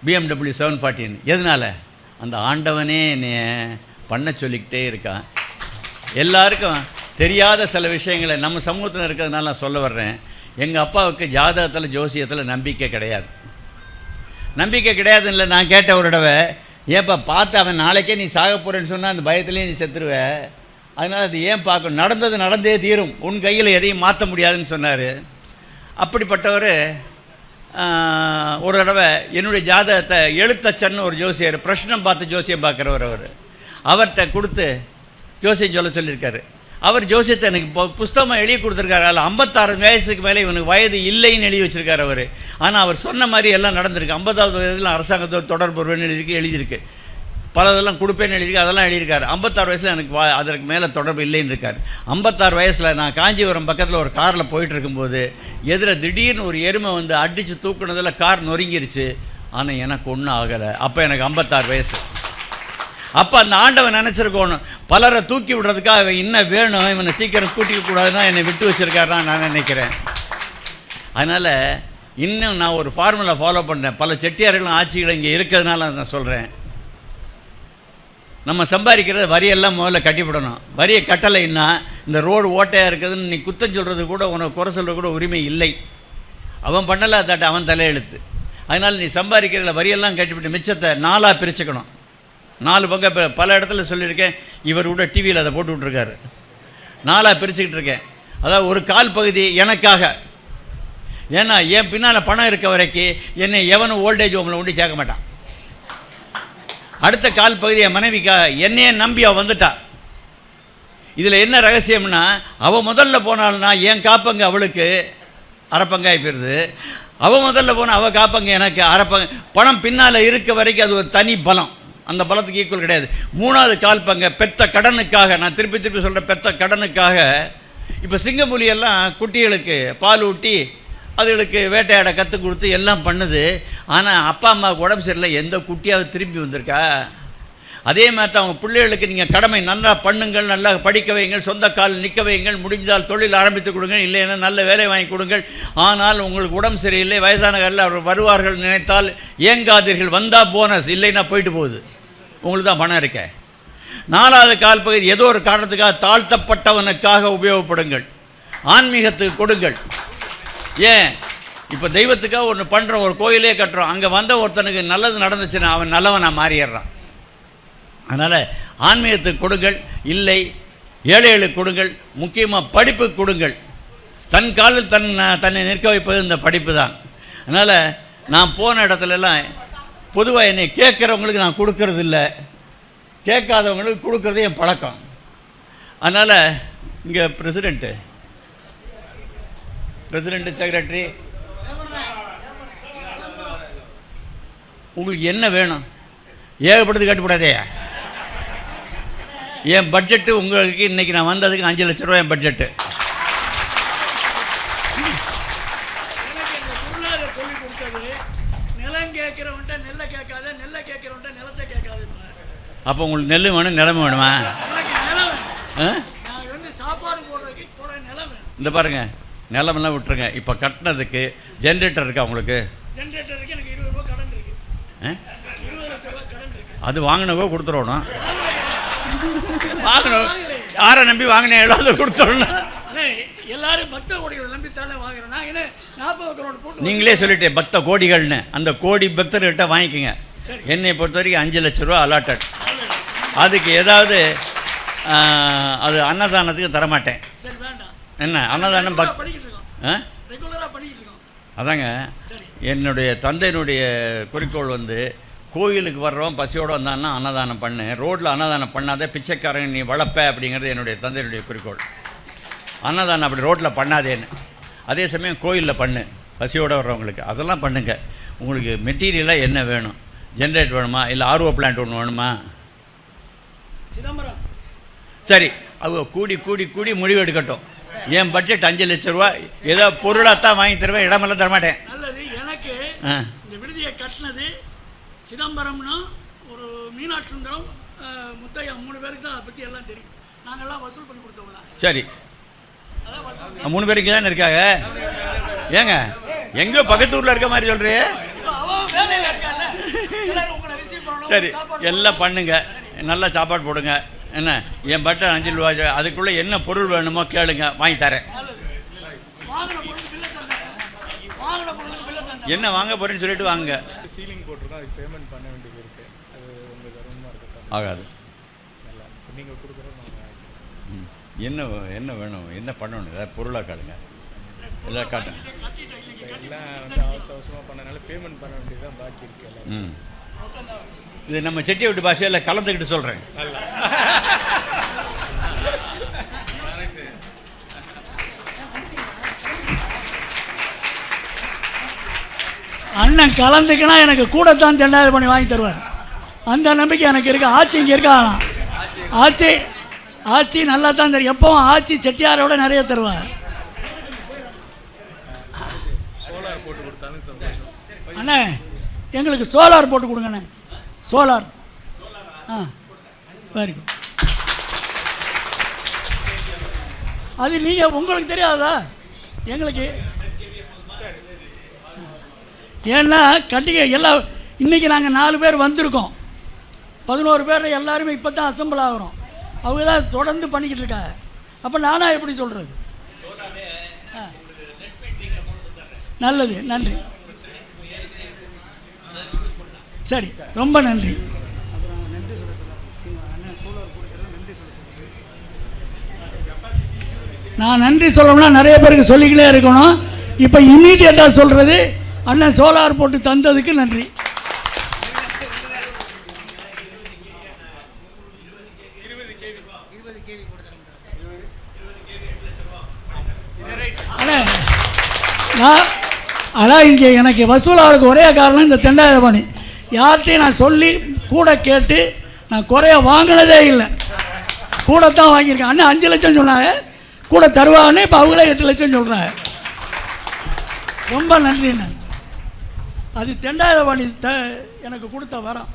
BMW 714. எதனால்? அந்த ஆண்டவனே என்னை பண்ண சொல்லிக்கிட்டே இருக்கான். எல்லாருக்கும் தெரியாத சில விஷயங்களை நம்ம சமூகத்தில் இருக்கிறதுனால நான் சொல்ல வர்றேன். எங்கள் அப்பாவுக்கு ஜாதகத்தில் ஜோசியத்தில் நம்பிக்கை கிடையாதுன்னு நான் கேட்ட ஒரு தடவை, ஏன்ப்பா பார்த்து அவன் நாளைக்கே நீ சாக போகிறேன்னு சொன்னால் அந்த பயத்துலேயே நீ செத்துருவ, அதனால் அது ஏன் பார்க்கணும், நடந்தது நடந்தே தீரும், உன் கையில் எதையும் மாற்ற முடியாதுன்னு சொன்னார். அப்படிப்பட்டவர் ஒரு தடவை என்னுடைய ஜாதகத்தை எழுத்தச்சன்னு ஒரு ஜோசியர், பிரஷ்னம் பார்த்து ஜோசியம் பார்க்குறவர், அவர்கிட்ட கொடுத்து ஜோசியம் சொல்ல சொல்லியிருக்காரு. அவர் ஜோசியத்தை எனக்கு புஸ்தகமாக எழுதி கொடுத்துருக்காரு. அதில் 56 வயசுக்கு மேலே இவனுக்கு வயது இல்லைன்னு எழுதி வச்சுருக்காரு அவர். ஆனால் அவர் சொன்ன மாதிரி எல்லாம் நடந்திருக்கு. 50வது வயதில் அரசாங்கத்தோடு தொடர்பு எழுதியிருக்கு, பலதெல்லாம் கொடுப்பேன்னு எழுதியிருக்கு, அதெல்லாம் எழுதியிருக்காரு. 56 வயசில் எனக்கு அதற்கு மேலே தொடர்பு இல்லைன்னு இருக்கார். 56 வயசில் நான் காஞ்சிபுரம் பக்கத்தில் ஒரு காரில் போயிட்டு இருக்கும்போது எதிர திடீர்னு ஒரு எருமை அடித்து தூக்குனதில் கார் நொறுங்கிருச்சு. ஆனால் எனக்கு ஒன்றும் ஆகலை. அப்போ எனக்கு 56 வயசு. அப்போ அந்த ஆண்டவன் நினச்சிருக்கணும், பலரை தூக்கி விடுறதுக்காக அவன் இன்னும் வேணும், இவனை சீக்கிரம் கூட்டிக்க கூடாதுதான் என்னை விட்டு வச்சுருக்காருன்னு நான் நினைக்கிறேன். அதனால் இன்னும் நான் ஒரு ஃபார்முலா ஃபாலோ பண்ணுறேன். பல செட்டியார்களும் ஆட்சிகள் இங்கே இருக்கிறதுனால நான் சொல்கிறேன், நம்ம சம்பாதிக்கிறது வரியெல்லாம் முதல்ல கட்டிவிடணும். வரியை கட்டலைன்னா இந்த ரோடு ஓட்டையாக இருக்குதுன்னு நீ குத்தம் சொல்கிறது கூட, உனக்கு குறை சொல்கிறது கூட உரிமை இல்லை. அவன் பண்ணலை, அதாட்ட அவன் தலையெழுத்து. அதனால் நீ சம்பாதிக்கிறதில் வரியெல்லாம் கட்டிவிட்டு மிச்சத்தை 4ஆக பிரிச்சுக்கணும். 4 பங்கு பல இடத்துல சொல்லியிருக்கேன். இவர் கூட டிவியில் அதை போட்டு விட்ருக்காரு. 4ஆக பிரிச்சுக்கிட்டு இருக்கேன். அதாவது ஒரு கால் பகுதி எனக்காக, ஏன்னா என் பின்னால் பணம் இருக்க வரைக்கும் என்னை எவனும் ஓல்டேஜ் ஹோமில் ஒண்டி சேர்க்க மாட்டான். அடுத்த கால் பகுதி என் மனைவிக்காக, என்னையே நம்பி அவள் வந்துட்டா. இதில் என்ன ரகசியம்னா, அவள் முதல்ல போனால்னா என் காப்பங்கு அவளுக்கு அரைப்பங்காய் போயிடுது. அவள் முதல்ல போனால் அவள் காப்பங்க எனக்கு அரைப்பங்க. பணம் பின்னால் இருக்க வரைக்கும் அது ஒரு தனி பலம், அந்த பலத்துக்கு ஈக்குவல் கிடையாது. 3வது கால்பங்க பெத்த கடனுக்காக, நான் திருப்பி திருப்பி சொல்கிறேன், பெத்த கடனுக்காக. இப்போ சிங்கப்புலியெல்லாம் குட்டிகளுக்கு பால் ஊட்டி அதுகளுக்கு வேட்டையாட கற்றுக் கொடுத்து எல்லாம் பண்ணுது. ஆனால் அப்பா அம்மாவுக்கு உடம்பு சரியில்லை, எந்த குட்டியாவது திரும்பி வந்திருக்கா? அதே மாதிரி தான் அவங்க பிள்ளைகளுக்கு நீங்கள் கடமை நல்லா பண்ணுங்கள், நல்லா படிக்க வைங்கள், சொந்த கால் நிற்க வைங்கள், முடிஞ்சால் தொழில் ஆரம்பித்து கொடுங்க, இல்லைன்னா நல்ல வேலை வாங்கி கொடுங்கள். ஆனால் உங்களுக்கு உடம்பு சரியில்லை, வயதானவர்கள் அவர் வருவார்கள் நினைத்தால் ஏங்காதீர்கள். வந்தால் போனஸ், இல்லைன்னா போயிட்டு போகுது, உங்களுக்கு தான் பணம் இருக்க. 4வது கால் பகுதி ஏதோ ஒரு காரணத்துக்காக தாழ்த்தப்பட்டவனுக்காக உபயோகப்படுங்கள், ஆன்மீகத்துக்கு கொடுங்கள். ஏன் இப்போ தெய்வத்துக்காக ஒன்று பண்ணுறோம், ஒரு கோயிலே கட்டுறோம், அங்கே வந்த ஒருத்தனுக்கு நல்லது நடந்துச்சுன்னா அவன் நல்லவனாக மாறிடுறான். அதனால் ஆன்மீகத்துக்கு கொடுங்கள், இல்லை ஏழைகளுக்கு கொடுங்கள், முக்கியமாக படிப்புக்கு கொடுங்கள். தன் காலில் தன்னை நிற்க வைப்பது இந்த படிப்பு தான். அதனால் நான் போன இடத்துலலாம் பொதுவாக என்னை கேட்குறவங்களுக்கு நான் கொடுக்கறதில்ல, கேட்காதவங்களுக்கு கொடுக்கறது என் பழக்கம். அதனால் இங்கே பிரசிடெண்ட்டு செக்ரட்டரி உங்களுக்கு என்ன வேணும்? ஏகப்படுத்து கட்டுப்படாதே. என் பட்ஜெட்டு உங்களுக்கு இன்றைக்கி நான் வந்ததுக்கு 5 லட்ச ரூபா என் பட்ஜெட்டு. சொல்லி கொடுத்தது நிலம் கேட்குறவன்ட்ட நெல்லை கேட்காத, நெல்லை கேட்குறவன்ட்ட நிலத்தை கேட்காது. அப்போ உங்களுக்கு நெல் வேணும், நிலம் வேணுமா? எனக்கு நிலம் வேணும். நான் வந்து சாப்பாடு போடுறதுக்கு கூட நிலம் வேணும். இந்த பாருங்கள், நிலமெல்லாம் விட்டுருங்க. இப்போ கட்டினதுக்கு ஜென்ரேட்டர் இருக்கா உங்களுக்கு? ஜென்ரேட்டருக்கு எனக்கு 20 ரூபா கடன் இருக்குது. 20 லட்ச ரூபா கடன் இருக்குது. அது வாங்கினவோ கொடுத்துடணும். வாங்கணும், யாரை நம்பி வாங்கினேன் எவ்வளோ கொடுத்துடணும். எல்லாரும் பக்த கோடிகள் நம்பித்தானே வாங்குறேன். நான் என்ன 40 கரோடு போட்டு நீங்களே சொல்லிட்டேன் பக்த கோடிகள்னு. அந்த கோடி பக்தர்கிட்ட வாங்கிக்கோங்க. என்னை பொறுத்த வரைக்கும் 5 லட்ச ரூபா அலாட்டட். அதுக்கு ஏதாவது அது அன்னதானத்துக்கு தரமாட்டேன். சரி வேண்டாம். என்ன அன்னதானம் பண்ணிக்கிட்டு இருக்கோம், ரெகுலராக பண்ணிக்கிட்டு இருக்கோம். அதாங்க என்னுடைய தந்தையினுடைய குறிக்கோள் வந்து கோயிலுக்கு வர்றவன் பசியோடு வந்தான்னா அன்னதானம் பண்ணு, ரோட்டில் அன்னதானம் பண்ணாதே, பிச்சைக்காரன் நீ வளர்ப்ப அப்படிங்கிறது என்னுடைய தந்தையினுடைய குறிக்கோள். அன்னதானம் அப்படி ரோட்டில் பண்ணாதேன்னு. அதே சமயம் கோயிலில் பண்ணு, பசியோடு வர்றவங்களுக்கு. அதெல்லாம் பண்ணுங்க. உங்களுக்கு மெட்டீரியலாக என்ன வேணும்? ஜென்ரேட் வேணுமா, இல்லை ஆர்ஓ பிளான்ட் ஒன்று வேணுமா? சிதம்பரம் சரி, அவங்க கூடி கூடி கூடி முடிவு எடுக்கட்டும். என் பட்ஜெட் 5 லட்ச ரூபா. ஏதோ பொருளாகத்தான் வாங்கி தருவேன், இடமெல்லாம் தரமாட்டேன். நல்லது. எனக்கு இந்த விடுதியை கட்டினது சிதம்பரம்னா ஒரு மீனாட்சி சுந்தரம் முத்தையா 3 பேருக்கு தான் அதை பற்றி எல்லாம் தெரியும். நாங்கள்லாம் வசூல் பண்ணி கொடுத்தவங்க தான். சரி, அதான் வசூல். 3 பேருக்கு தானே இருக்காங்க. ஏங்க எங்கேயோ பக்கத்து ஊரில் இருக்க மாதிரி சொல்கிறே. அவன் வேலையில் இருக்காங்க. உங்களை ரிசீவ் பண்ணணும். சரி, எல்லாம் பண்ணுங்க, நல்லா சாப்பாடு போடுங்க. என்ன என் பட்டை 5 ரூபா, அதுக்குள்ளே என்ன பொருள் வேணுமோ கேளுங்க, வாங்கி தரேன். வாங்கின பொருள் பில்லை தந்தாங்க. வாங்கின பொருளுக்கு பில்லை தந்தாங்க. என்ன வாங்க போகிறேன்னு சொல்லிட்டு வாங்க. சீலிங் போட்டிருக்கோம், அதுக்கு பேமெண்ட் பண்ண வேண்டியது இருக்குது. அது உங்களுக்கு வருமா இருக்கட்டும். ஆகாது. நல்லா நீங்கள் கொடுக்குறது நாங்கள் என்ன என்ன வேணும், என்ன பண்ணணும், ஏதாவது பொருளாக காட்டுங்க, எல்லாம் காட்டுங்க. எல்லாம் வந்து அவசரமாக பண்ணனால பேமெண்ட் பண்ண வேண்டியது தான் பாக்கி இருக்குது எல்லாம். இது நம்ம செட்டி விட்டு பாஷையில் கலந்துக்கிட்டு சொல்கிறேன். நல்லா அண்ணன் கலந்துக்கினா எனக்கு கூடத்தான் 2000 பண்ணி வாங்கி தருவார். அந்த நம்பிக்கை எனக்கு இருக்குது. ஆட்சி இங்கே இருக்கா? ஆட்சி நல்லா தான் தெரியும். எப்பவும் ஆட்சி செட்டியாரோட நிறைய தருவார். சோலார் போட்டு கொடுத்தாலும் சந்தோஷம். அண்ணே எங்களுக்கு சோலார் போட்டு கொடுங்கண்ணே. Solar very good. அது நீங்கள் உங்களுக்கு தெரியாதா? எங்களுக்கு ஏன்னா கண்டிப்பாக எல்லாம் இன்றைக்கி நாங்கள் 4 பேர் வந்திருக்கோம். 11 பேர் எல்லாருமே இப்போ தான் அசம்பிள் ஆகிறோம். அவங்க தான் தொடர்ந்து பண்ணிக்கிட்டு இருக்காங்க. அப்போ நானாக எப்படி சொல்கிறது? நல்லது, நன்றி. சரி, ரொம்ப நன்றி. நான் நன்றி சொல்லணும்னா நிறைய பேருக்கு சொல்லிக்கிட்டே இருக்கணும். இப்போ இம்மீடியட்டாக சொல்கிறது, அண்ணன் சோலார் போட்டு தந்ததுக்கு நன்றி. அண்ணே ஆனால் இங்கே எனக்கு வசூலாகிறதுக்கு ஒரே காரணம் இந்த தெண்டாயுதபாணி. யார்கிட்டையும் நான் சொல்லி கூட கேட்டு நான் குறைய வாங்கினதே இல்லை. கூட தான் வாங்கியிருக்கேன். அண்ணன் 5 லட்சம் சொன்னாங்க, கூட தருவாங்கன்னு இப்போ அவங்களே 8 லட்சம் சொல்கிறாங்க. ரொம்ப நன்றிண்ணே. அது தெண்டாயுதபாணி எனக்கு கொடுத்த வரம்.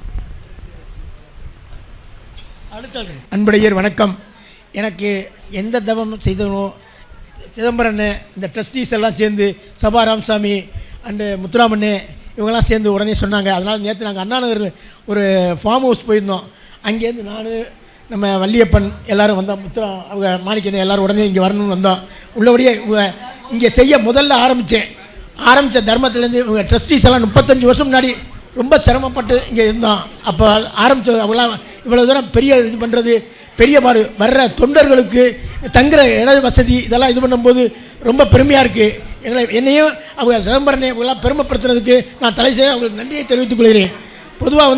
அடுத்தது அன்புடையர் வணக்கம். எனக்கு எந்த தவம் செய்தனோ சிதம்பரண்ணே, இந்த ட்ரஸ்டீஸ் எல்லாம் சேர்ந்து சபா ராமசாமி அண்டு முத்துராமண்ணே இவங்கெல்லாம் சேர்ந்து உடனே சொன்னாங்க. அதனால் நேற்று நாங்கள் அண்ணாநகர் ஒரு ஃபார்ம் ஹவுஸ் போயிருந்தோம். அங்கேருந்து நான் நம்ம வள்ளியப்பன் எல்லோரும் வந்தோம், முத்துரா அவங்க மாணிக்கண்ணே எல்லோரும் உடனே இங்கே வரணும்னு வந்தோம். உள்ளபடியே இங்கே செய்ய முதல்ல ஆரம்பித்த தர்மத்திலேருந்து இவங்க ட்ரஸ்டீஸ் எல்லாம் 35 வருஷம் முன்னாடி ரொம்ப சிரமப்பட்டு இங்கே இருந்தோம். அப்போ ஆரம்பித்தது அவங்களாம் இவ்வளோ தூரம் பெரிய இது பண்ணுறது பெரிய பாடு. வர்ற தொண்டர்களுக்கு தங்குற இட வசதி இதெல்லாம் இது பண்ணும்போது ரொம்ப பெருமையாக இருக்குது. என்னையும் அவங்க சிதம்பரனை அவங்களாம் பெருமைப்படுத்துறதுக்கு நான் தலை செய்ய அவங்களுக்கு நன்றியை தெரிவித்துக் கொள்கிறேன். பொதுவாக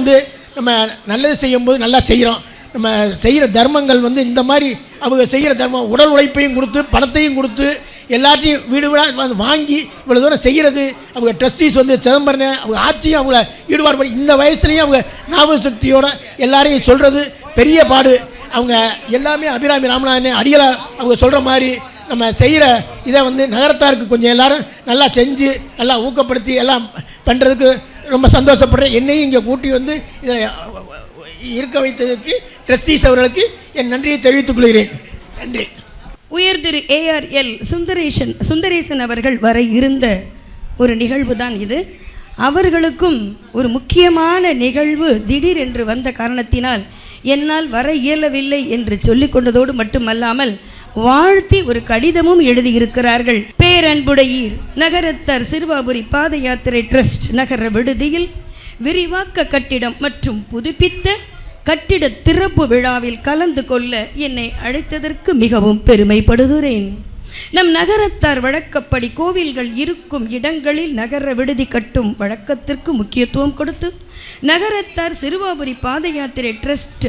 நம்ம நல்லது செய்யும்போது நல்லா செய்கிறோம். நம்ம செய்கிற தர்மங்கள் இந்த மாதிரி அவங்க செய்கிற தர்மம் உடல் உழைப்பையும் கொடுத்து பணத்தையும் கொடுத்து எல்லாத்தையும் வீடு வீடாக வாங்கி இவ்வளோ தூரம் செய்கிறது. அவங்க ட்ரஸ்டீஸ் சிதம்பரனை அவங்க ஆட்சியும் அவங்கள ஈடுபாடு பண்ணி இந்த வயசுலேயும் அவங்க ஞாபக சக்தியோட எல்லாரையும் சொல்கிறது பெரிய பாடு. அவங்க எல்லாமே அபிராமி ராமநாதன் அடிகளார் அவங்க சொல்கிற மாதிரி நம்ம செய்கிற இதை நகரத்தாருக்கு கொஞ்சம் எல்லோரும் நல்லா செஞ்சு நல்லா ஊக்கப்படுத்தி எல்லாம் பண்ணுறதுக்கு ரொம்ப சந்தோஷப்படுறேன். என்னையும் இங்கே கூட்டி இதில் இருக்க வைத்ததற்கு ட்ரஸ்டீஸ் அவர்களுக்கு என் நன்றியை தெரிவித்துக் கொள்கிறேன். நன்றி. உயர் திரு ARL சுந்தரேசன் அவர்கள் வர இருந்த ஒரு நிகழ்வு தான் இது. அவர்களுக்கும் ஒரு முக்கியமான நிகழ்வு திடீரென்று வந்த காரணத்தினால் என்னால் வர இயலவில்லை என்று சொல்லிக் கொண்டதோடு மட்டுமல்லாமல் வாழ்த்தி ஒரு கடிதமும் எழுதியிருக்கிறார்கள். பேரன்புடையீர் நகரத்தார் சிறுவாபுரி பாத யாத்திரை ட்ரஸ்ட் நகர விடுதியில் விரிவாக்க கட்டிடம் மற்றும் புதுப்பித்த கட்டிட திறப்பு விழாவில் கலந்து கொள்ள என்னை அழைத்ததற்கு மிகவும் பெருமைப்படுகிறேன். நம் நகரத்தார் வழக்கப்படி கோவில்கள் இருக்கும் இடங்களில் நகர விடுதி கட்டும் வழக்கத்திற்கு முக்கியத்துவம் கொடுத்து நகரத்தார் சிறுவாபுரி பாத யாத்திரை ட்ரஸ்ட்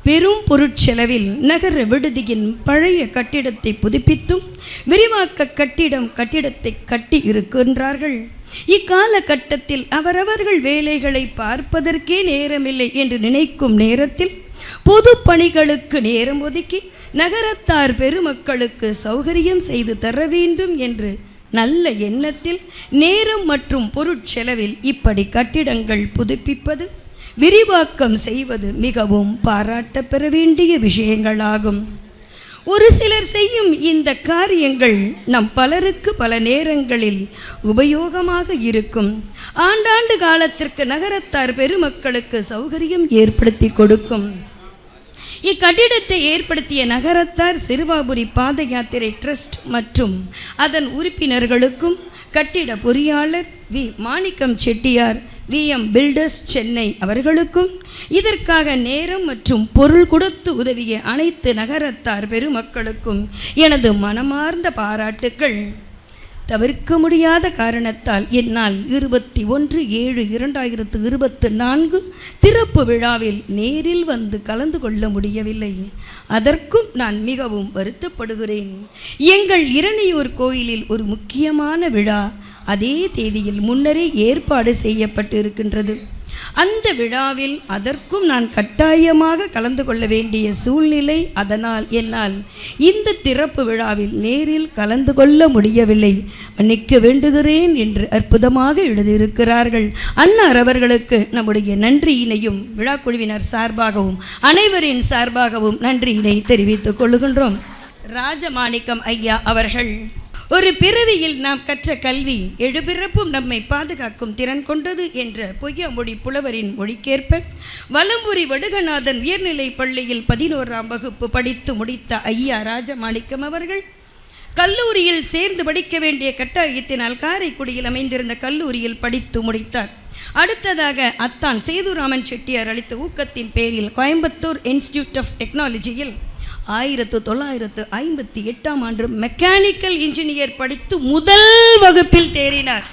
பெரும் பொருட்செலவில் நகர விடுதியின் பழைய கட்டிடத்தை புதுப்பித்தும் விரிவாக்க கட்டிடத்தை கட்டி இருக்கின்றார்கள். இக்காலகட்டத்தில் அவரவர்கள் வேலைகளை பார்ப்பதற்கே நேரமில்லை என்று நினைக்கும் நேரத்தில் பொது பணிகளுக்கு நேரம் ஒதுக்கி நகரத்தார் பெருமக்களுக்கு சௌகரியம் செய்து தர வேண்டும் என்று நல்ல எண்ணத்தில் நேரம் மற்றும் பொருட்செலவில் இப்படி கட்டிடங்கள் புதுப்பிப்பது விரிவாக்கம் செய்வது மிகவும் பாராட்ட பெற வேண்டிய விஷயங்களாகும். ஒரு சிலர் செய்யும் இந்த காரியங்கள் நம் பலருக்கு பல நேரங்களில் உபயோகமாக இருக்கும். ஆண்டாண்டு காலத்திற்கு நகரத்தார் பெருமக்களுக்கு சௌகரியம் ஏற்படுத்தி கொடுக்கும். இக்கட்டிடத்தை ஏற்படுத்திய நகரத்தார் சிறுவாபுரி பாத யாத்திரை ட்ரஸ்ட் மற்றும் அதன் உறுப்பினர்களுக்கும் கட்டிட பொறியாளர் V Manickam Chettiar VM builders Chennai அவர்களுக்கும் இதற்காக நேரம் மற்றும் பொருள் கொடுத்து உதவிய அனைத்து நகரத்தார் பெருமக்களுக்கும் எனது மனமார்ந்த பாராட்டுக்கள். தவிர்க்க முடியாத காரணத்தால் என்னால் 21/7/2024 திறப்பு விழாவில் நேரில் கலந்து கொள்ள முடியவில்லை. அதற்கும் நான் மிகவும் வருத்தப்படுகிறேன். எங்கள் இரணியூர் கோயிலில் ஒரு முக்கியமான விழா அதே தேதியில் முன்னரே ஏற்பாடு செய்யப்பட்டு இருக்கின்றது. அந்த விழாவில் அதற்கும் நான் கட்டாயமாக கலந்து கொள்ள வேண்டிய சூழ்நிலை. அதனால் என்னால் இந்த திறப்பு விழாவில் நேரில் கலந்து கொள்ள முடியவில்லை, மன்னிக்க வேண்டுகிறேன் என்று அற்புதமாக எழுதியிருக்கிறார்கள். அன்னார் அவர்களுக்கு நம்முடைய நன்றியினையும் விழாக்குழுவினர் சார்பாகவும் அனைவரின் சார்பாகவும் நன்றியினை தெரிவித்துக் கொள்கின்றோம். ராஜமாணிக்கம் ஐயா அவர்கள் ஒரு பிறவியில் நாம் கற்ற கல்வி எழுபிறப்பும் நம்மை பாதுகாக்கும் திறன் கொண்டது என்ற பொய்யாமொழி புலவரின் மொழிக்கேற்ப வலம்புரி வடுகநாதன் உயர்நிலைப் பள்ளியில் 11ஆம் வகுப்பு படித்து முடித்த ஐயா ராஜமாணிக்கம் அவர்கள் கல்லூரியில் சேர்ந்து படிக்க வேண்டிய கட்டாயத்தினால் காரைக்குடியில் அமைந்திருந்த கல்லூரியில் படித்து முடித்தார். அடுத்ததாக அத்தான் சேதுராமன் செட்டியார் அளித்த ஊக்கத்தின் பேரில் கோயம்புத்தூர் இன்ஸ்டிடியூட் ஆஃப் டெக்னாலஜியில் 1958ஆம் ஆண்டு மெக்கானிக்கல் இன்ஜினியர் படித்து முதல் வகுப்பில் தேறினார்.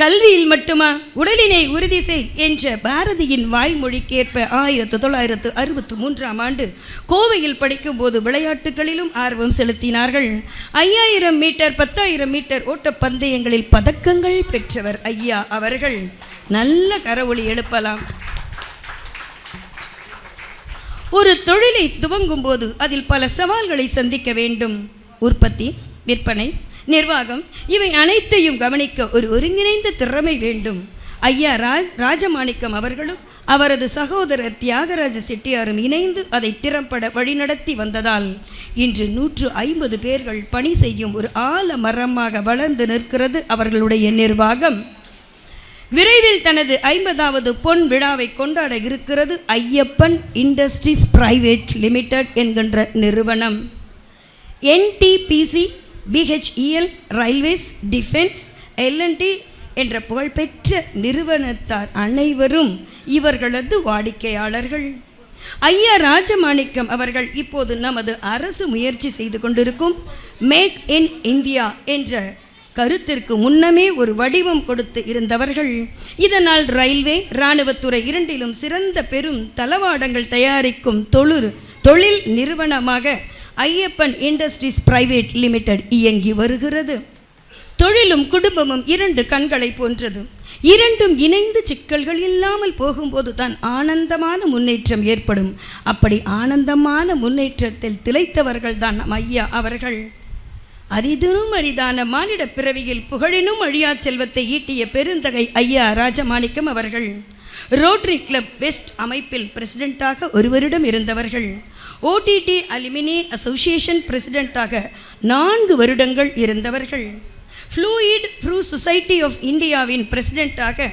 கல்வியில் மட்டுமா உடலினை உறுதி செய் என்ற பாரதியின் வாய்மொழிக்கேற்ப 1963ஆம் ஆண்டு கோவையில் படிக்கும்போது விளையாட்டுகளிலும் ஆர்வம் செலுத்தினார்கள். 5000 மீட்டர் 10,000 மீட்டர் ஓட்டப் பந்தயங்களில் பதக்கங்கள் பெற்றவர் ஐயா அவர்கள். நல்ல கரவொலி எழுப்பலாம். ஒரு தொழிலை துவங்கும் போது அதில் பல சவால்களை சந்திக்க வேண்டும். உற்பத்தி, விற்பனை, நிர்வாகம் இவை அனைத்தையும் கவனிக்க ஒரு ஒருங்கிணைந்த திறமை வேண்டும். ஐயா ராஜமாணிக்கம் அவர்களும் அவரது சகோதரர் தியாகராஜ செட்டியாரும் இணைந்து அதை திறம்பட வழிநடத்தி வந்ததால் இன்று 150 பேர்கள் பணி செய்யும் ஒரு ஆலமரமாக வளர்ந்து நிற்கிறது அவர்களுடைய நிர்வாகம். விரைவில் தனது 50வது பொன் விழாவை கொண்டாட இருக்கிறது ஐயப்பன் இண்டஸ்ட்ரீஸ் பிரைவேட் லிமிடெட் என்கின்ற நிறுவனம். NTPC, BHEL, railways, defence, L&T என்ற புகழ்பெற்ற நிறுவனத்தார் அனைவரும் இவர்களது வாடிக்கையாளர்கள். ஐயா ராஜமாணிக்கம் அவர்கள் இப்போது நமது அரசு முயற்சி செய்து கொண்டிருக்கும் மேக் இன் இந்தியா என்ற கருத்திற்கு முன்னமே ஒரு வடிவம் கொடுத்து இருந்தவர்கள். இதனால் ரயில்வே, இராணுவத்துறை இரண்டிலும் சிறந்த பெரும் தளவாடங்கள் தயாரிக்கும் தொழில் நிறுவனமாக ஐயப்பன் இண்டஸ்ட்ரீஸ் பிரைவேட் லிமிடெட் இயங்கி வருகிறது. தொழிலும் குடும்பமும் 2 கண்களை போன்றது. இரண்டும் இணைந்து சிக்கல்கள் இல்லாமல் போகும்போது தான் ஆனந்தமான முன்னேற்றம் ஏற்படும். அப்படி ஆனந்தமான முன்னேற்றத்தில் திளைத்தவர்கள் தான் ஐயா அவர்கள். அரிதினும் அரிதான மானிட பிறவியில் புகழினும் அழியா செல்வத்தை ஈட்டிய பெருந்தகை ஐயா ராஜமாணிக்கம் அவர்கள். ரோட்டரி கிளப் வெஸ்ட் அமைப்பில் பிரசிடென்ட்டாக ஒரு வருடம் இருந்தவர்கள். OTT அலுமினி அசோசியேஷன் பிரசிடென்ட்டாக 4 வருடங்கள் இருந்தவர்கள். ஃப்ளூயிட் ப்ரூ சொசைட்டி ஆஃப் இந்தியாவின் பிரசிடென்ட்டாக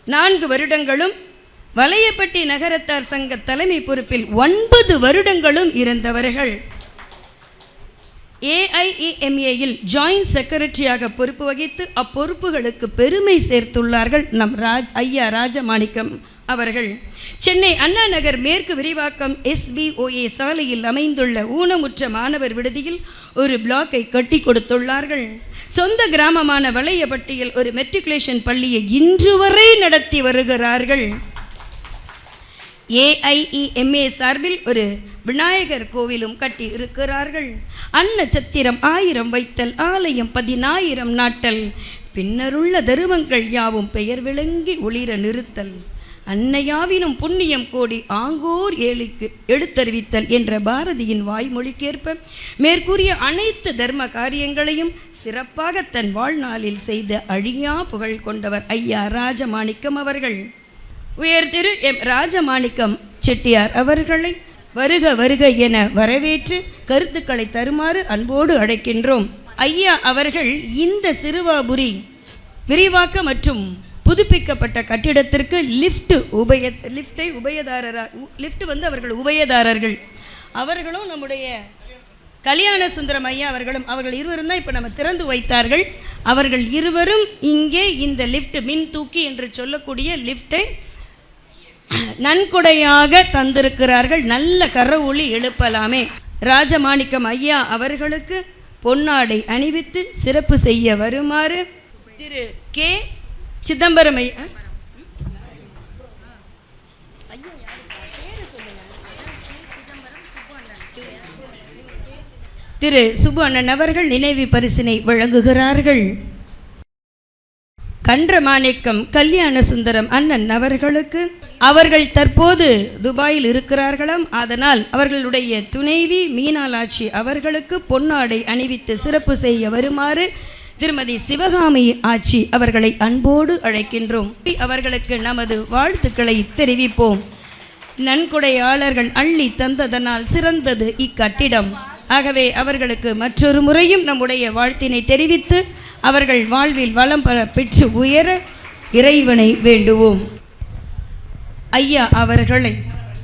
4 வருடங்களும், வலையப்பட்டி நகரத்தார் சங்க தலைமை பொறுப்பில் 9 வருடங்களும் இருந்தவர்கள். AIEMAயில் ஜாயின்ட் செக்ரட்டரியாக பொறுப்பு வகித்து அப்பொறுப்புகளுக்கு பெருமை சேர்த்துள்ளார்கள் நம் ஐயா ராஜமாணிக்கம் அவர்கள். சென்னை அண்ணா நகர் மேற்கு விரிவாக்கம் SBOA சாலையில் அமைந்துள்ள ஊனமுற்ற மாணவர் விடுதியில் ஒரு பிளாக்கை கட்டி கொடுத்துள்ளார்கள். சொந்த கிராமமான வலையப்பட்டியில் ஒரு மெட்ரிகுலேஷன் பள்ளியை இன்று வரை நடத்தி வருகிறார்கள். AIEMA சார்பில் ஒரு விநாயகர் கோவிலும் கட்டி இருக்கிறார்கள். அன்னச்சத்திரம் 1000 வைத்தல், ஆலயம் 10,000 நாட்டல், பின்னருள்ள தருமங்கள் யாவும் பெயர் விளங்கி ஒளிர நிறுத்தல், அன்னையாவினும் புண்ணியம் கோடி ஆங்கோர் ஏழிக்கு எழுத்தறிவித்தல் என்ற பாரதியின் வாய்மொழிக்கேற்ப மேற்கூறிய அனைத்து தர்ம காரியங்களையும் சிறப்பாக தன் வாழ்நாளில் செய்த அழியா புகழ் கொண்டவர் ஐயா ராஜமாணிக்கம் அவர்கள். உயர் திரு M. ராஜமாணிக்கம் செட்டியார் அவர்களை வருக வருக என வரவேற்று கருத்துக்களை தருமாறு அன்போடு அழைக்கின்றோம். ஐயா அவர்கள் இந்த சிறுவாபுரி விரிவாக்க மற்றும் புதுப்பிக்கப்பட்ட கட்டிடத்திற்கு லிஃப்ட் அவர்கள் உபயதாரர்கள். அவர்களும் நம்முடைய கல்யாண சுந்தரம் ஐயா அவர்கள் இருவரும் தான் இப்போ நம்ம திறந்து வைத்தார்கள். அவர்கள் இருவரும் இங்கே இந்த லிஃப்ட் மின் தூக்கி என்று சொல்லக்கூடிய லிஃப்டை நன்கொடையாக தந்திருக்கிறார்கள். நல்ல கரவொலி எழுப்பலாமே. ராஜமாணிக்கம் ஐயா அவர்களுக்கு பொன்னாடை அணிவித்து சிறப்பு செய்ய வருமாறு திரு K. சிதம்பரம் ஐயா, திரு சுப்பு அண்ணன் அவர்கள் நினைவு பரிசினை வழங்குகிறார்கள். கன்றமாணிக்கம் கல்யாண சுந்தரம் அண்ணன் அவர்களுக்கு அவர்கள் தற்போது துபாயில் இருக்கிறார்களாம். அதனால் அவர்களுடைய துணைவி மீனாலாட்சி அவர்களுக்கு பொன்னாடை அணிவித்து சிறப்பு செய்ய வருமாறு திருமதி சிவகாமி ஆட்சி அவர்களை அன்போடு அழைக்கின்றோம். அவர்களுக்கு நமது வாழ்த்துக்களை தெரிவிப்போம். நன்கொடையாளர்கள் அள்ளி தந்ததனால் சிறந்தது இக்கட்டிடம். ஆகவே அவர்களுக்கு மற்றொரு முறையும் நம்முடைய வாழ்த்தினை தெரிவித்து அவர்கள் வாழ்வில் வளம் பெற்று உயர இறைவனை வேண்டுவோம். ஐயா அவர்களை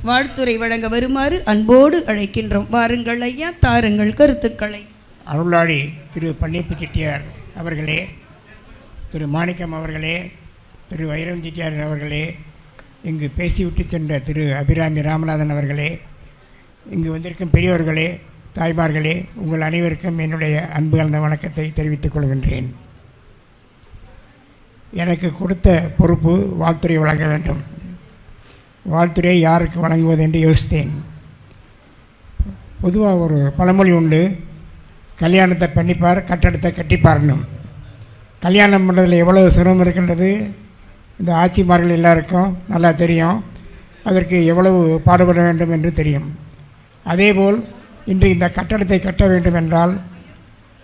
வாழ்த்துரை வழங்க வருமாறு அன்போடு அழைக்கின்றோம். வாருங்கள் ஐயா, தாருங்கள் கருத்துக்களை. அருளாடி திரு பன்னியப்ப செட்டியார் அவர்களே, திரு மாணிக்கம் அவர்களே, திரு வைரம் செட்டியார் அவர்களே, இங்கு பேசிவிட்டு சென்ற திரு அபிராமி ராமநாதன் அவர்களே, இங்கு வந்திருக்கும் பெரியோர்களே, தாய்மார்களே, உங்கள் அனைவருக்கும் என்னுடைய அன்பு கலந்த வணக்கத்தை தெரிவித்துக் கொள்கின்றேன். எனக்கு கொடுத்த பொறுப்பு வாழ்த்துறை வழங்க வேண்டும். வாழ்த்துறை யாருக்கு வழங்குவது என்று யோசித்தேன். பொதுவாக ஒரு பழமொழி உண்டு, கல்யாணத்தை பண்ணிப்பார் கட்டடத்தை கட்டிப்பார்னும். கல்யாணம் பண்ணுறதுல எவ்வளவு சிரமம் இருக்கின்றது இந்த ஆட்சிமார்கள் எல்லாருக்கும் நல்லா தெரியும். அதற்கு எவ்வளவு பாடுபட வேண்டும் என்று தெரியும். அதேபோல் இன்று இந்த கட்டடத்தை கட்ட வேண்டும் என்றால்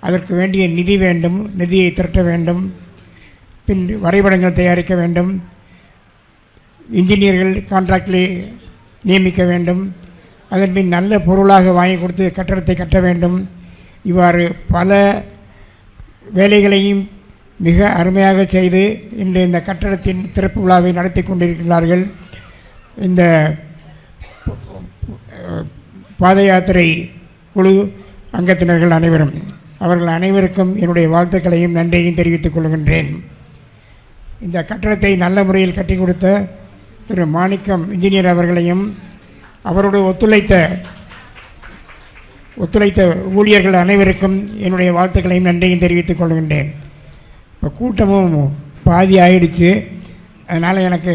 அதற்கு வேண்டிய நிதி வேண்டும், நிதியை திரட்ட வேண்டும், பின் வரைபடங்கள் தயாரிக்க வேண்டும், இன்ஜினியர்கள் கான்ட்ராக்டில் நியமிக்க வேண்டும், அதன் பின் நல்ல பொருளாக வாங்கி கொடுத்து கட்டடத்தை கட்ட வேண்டும். இவ்வாறு பல வேலைகளையும் மிக அருமையாக செய்து இன்று இந்த கட்டடத்தின் திறப்பு விழாவை நடத்தி கொண்டிருக்கிறார்கள். இந்த பாத யாத்திரை குழு அங்கத்தினர்கள் அனைவரும், அவர்கள் அனைவருக்கும் என்னுடைய வாழ்த்துக்களையும் நன்றியையும் தெரிவித்துக் கொள்கின்றேன். இந்த கட்டடத்தை நல்ல முறையில் கட்டி கொடுத்த திரு மாணிக்கம் இன்ஜினியர் அவர்களையும் அவரோடு ஒத்துழைத்த ஊழியர்கள் அனைவருக்கும் என்னுடைய வாழ்த்துக்களையும் நன்றியும் தெரிவித்துக் கொள்கின்றேன். இப்போ கூட்டமும் பாதி ஆயிடுச்சு, அதனால் எனக்கு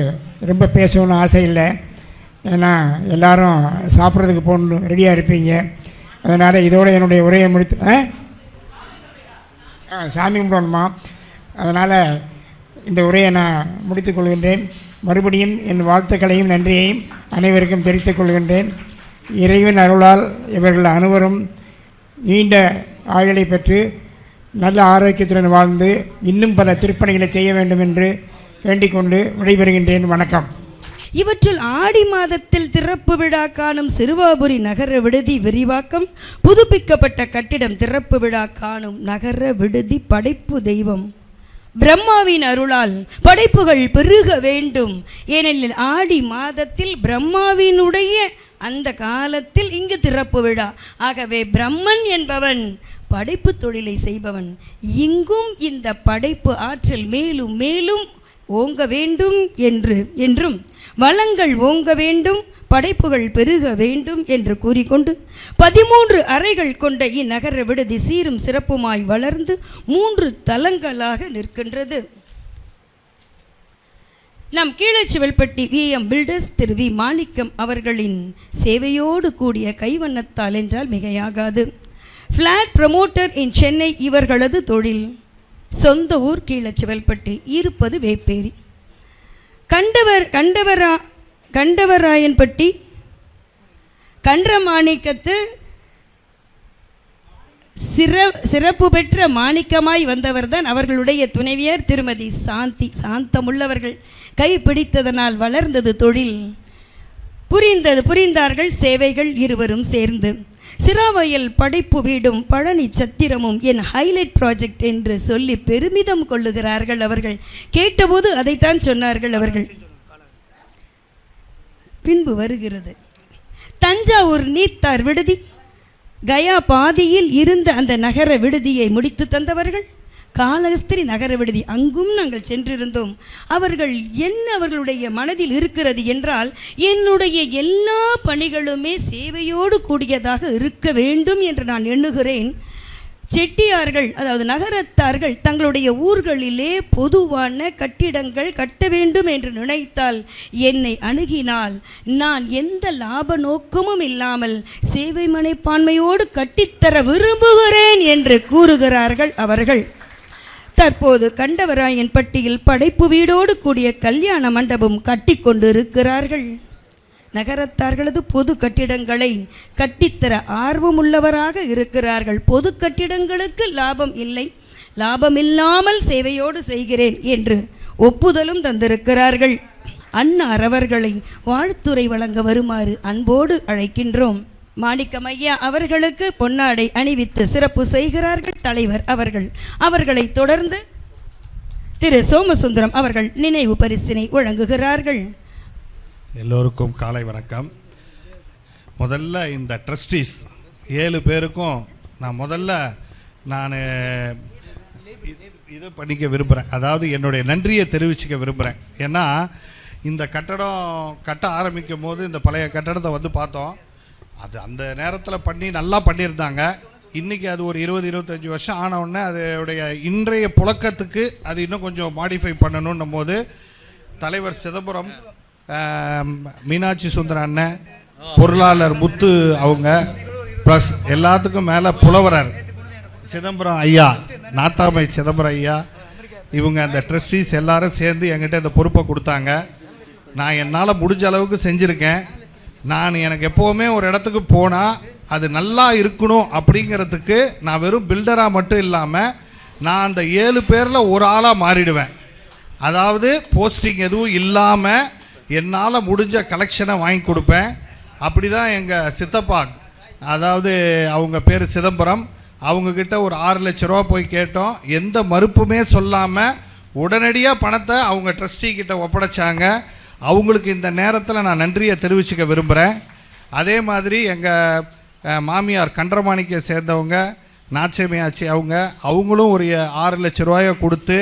ரொம்ப பேசணும்னு ஆசை இல்லை. ஏன்னா எல்லோரும் சாப்பிட்றதுக்கு போகணும் ரெடியாக இருப்பீங்க. அதனால் இதோடு என்னுடைய உரையை முடித்து சாமி கும்பிடணுமா, அதனால் இந்த உரையை நான் முடித்துக் கொள்கின்றேன். மறுபடியும் என் வாழ்த்துக்களையும் நன்றியையும் அனைவருக்கும் தெரிவித்துக் கொள்கின்றேன். இறைவன் அருளால் இவர்கள் அனைவரும் நீண்ட ஆயுளை பெற்று நல்ல ஆரோக்கியத்துடன் வாழ்ந்து இன்னும் பல திருப்பணிகளை செய்ய வேண்டும் என்று வேண்டிக்கொண்டு விடைபெறுகின்றேன். வணக்கம். இவற்றுள் ஆடி மாதத்தில் திறப்பு விழா காணும் சிறுவாபுரி நகர விடுதி விரிவாக்கம், புதுப்பிக்கப்பட்ட கட்டிடம் திறப்பு விழா காணும் நகர விடுதி படைப்பு தெய்வம் பிரம்மாவின் அருளால் படைப்புகள் பெருக வேண்டும். ஏனெனில் ஆடி மாதத்தில் பிரம்மாவினுடைய அந்த காலத்தில் இங்கு திறப்பு விழா. ஆகவே பிரம்மன் என்பவன் படைப்பு தொழிலை செய்பவன். இங்கும் இந்த படைப்பு ஆற்றல் மேலும் மேலும் ஓங்க வேண்டும் என்றும் வளங்கள் ஓங்க வேண்டும், படைப்புகள் பெருக வேண்டும் என்று கூறிக்கொண்டு 13 அறைகள் கொண்ட இந்நகர விடுதி சீரும் சிறப்புமாய் வளர்ந்து 3 தலங்களாக நிற்கின்றது. நம் Keezhachivalpatti VM builders Thiru V Manickam அவர்களின் சேவையோடு கூடிய கைவண்ணத்தால் என்றால் மிகையாகாது. ஃப்ளாட் ப்ரமோட்டர் இன் சென்னை இவர்களது தொழில். சொந்த ஊர் கீழச்சிவல்பட்டி, இருப்பது வேப்பேரி. கண்டவராயன்பட்டி கன்றமாணிக்கத்து சிறப்பு பெற்ற மாணிக்கமாய் வந்தவர்தான் அவர்களுடைய துணைவியர் திருமதி சாந்தி. சாந்தமுள்ளவர்கள் கைப்பிடித்ததனால் வளர்ந்தது தொழில், புரிந்தார்கள் சேவைகள். இருவரும் சேர்ந்து சிராவயல் படைப்பு வீடும் பழனி சத்திரமும் என் ஹைலைட் ப்ராஜெக்ட் என்று சொல்லி பெருமிதம் கொள்ளுகிறார்கள். அவர்கள் கேட்டபோது அதைத்தான் சொன்னார்கள். அவர்கள் பின்பு வருகிறது தஞ்சாவூர் நீத்தார் விடுதி. கயா பாதியில் இருந்த அந்த நகர விடுதியை முடித்து தந்தவர்கள் காளஹஸ்தி நகர விடுதி. அங்கும் நாங்கள் சென்றிருந்தோம். அவர்களுடைய மனதில் இருக்கிறது என்றால் என்னுடைய எல்லா பணிகளுமே சேவையோடு கூடியதாக இருக்க வேண்டும் என்று நான் எண்ணுகிறேன். செட்டியார்கள், அதாவது நகரத்தார்கள், தங்களுடைய ஊர்களிலே பொதுவான கட்டிடங்கள் கட்ட வேண்டும் என்று நினைத்தால் என்னை அணுகினால் நான் எந்த லாப நோக்கமும் இல்லாமல் சேவை மனைப்பான்மையோடு கட்டித்தர விரும்புகிறேன் என்று கூறுகிறார்கள் அவர்கள். தற்போது கண்டவராயன்பட்டியில் படைப்பு வீடோடு கூடிய கல்யாண மண்டபம் கட்டி கொண்டிருக்கிறார்கள். நகரத்தார்களது பொது கட்டிடங்களை கட்டித்தர ஆர்வமுள்ளவராக இருக்கிறார்கள். பொது கட்டிடங்களுக்கு லாபம் இல்லை, லாபமில்லாமல் சேவையோடு செய்கிறேன் என்று ஒப்புதலும் தந்திருக்கிறார்கள். அன்னார் அவர்களை வாழ்த்துரை வழங்க வருமாறு அன்போடு அழைக்கின்றோம். மாணிக்கம் ஐயா அவர்களுக்கு பொன்னாடை அணிவித்து சிறப்பு செய்கிறார்கள் தலைவர் அவர்கள். அவர்களை தொடர்ந்து திரு சோமசுந்தரம் அவர்கள் நினைவு பரிசினை வழங்குகிறார்கள். எல்லோருக்கும் காலை வணக்கம். முதல்ல இந்த ட்ரஸ்டீஸ் 7 பேருக்கும் நான் இது பண்ணிக்க விரும்புகிறேன். அதாவது என்னுடைய நன்றியை தெரிவிச்சுக்க விரும்புகிறேன். ஏன்னா இந்த கட்டடம் கட்ட ஆரம்பிக்கும் போது இந்த பழைய கட்டடத்தை வந்து பார்த்தோம். அது அந்த நேரத்தில் நல்லா பண்ணியிருந்தாங்க. இன்றைக்கி அது ஒரு 20-25 வருஷம் ஆனவுடனே அதோடைய இன்றைய புழக்கத்துக்கு அது இன்னும் கொஞ்சம் மாடிஃபை பண்ணணுன்னும் போது தலைவர் சிதம்பரம், மீனாட்சி சுந்தர அண்ணன், பொருளாளர் முத்து அவங்க, ப்ளஸ் எல்லாத்துக்கும் மேலே புலவரர் சிதம்பரம் ஐயா, நாட்டாமை சிதம்பரம் ஐயா, இவங்க அந்த ட்ரஸ்டீஸ் எல்லாரும் சேர்ந்து என்கிட்ட இந்த பொறுப்பை கொடுத்தாங்க. நான் என்னால் முடிஞ்ச அளவுக்கு செஞ்சுருக்கேன். எனக்கு எப்போவுமே ஒரு இடத்துக்கு போனால் அது நல்லா இருக்கணும் அப்படிங்கிறதுக்கு நான் வெறும் பில்டராக மட்டும் இல்லாமல் நான் அந்த 7 பேரில் ஒரு ஆளாக மாறிடுவேன். அதாவது போஸ்டிங் எதுவும் இல்லாமல் என்னால் முடிஞ்ச கலெக்ஷனை வாங்கி கொடுப்பேன். அப்படி தான் எங்கள் சித்தப்பா, அதாவது அவங்க பேர் சிதம்பரம், அவங்கக்கிட்ட ஒரு 6 லட்ச ரூபா போய் கேட்டோம். எந்த மறுப்புமே சொல்லாமல் உடனடியாக பணத்தை அவங்க ட்ரஸ்டி கிட்ட ஒப்படைச்சாங்க. அவங்களுக்கு இந்த நேரத்தில் நான் நன்றியை தெரிவிச்சுக்க விரும்புகிறேன். அதே மாதிரி எங்கள் மாமியார் கண்டரமாணிக்கை சேர்ந்தவங்க நாச்சமையாச்சி, அவங்களும் ஒரு 6 லட்ச ரூபாயை கொடுத்து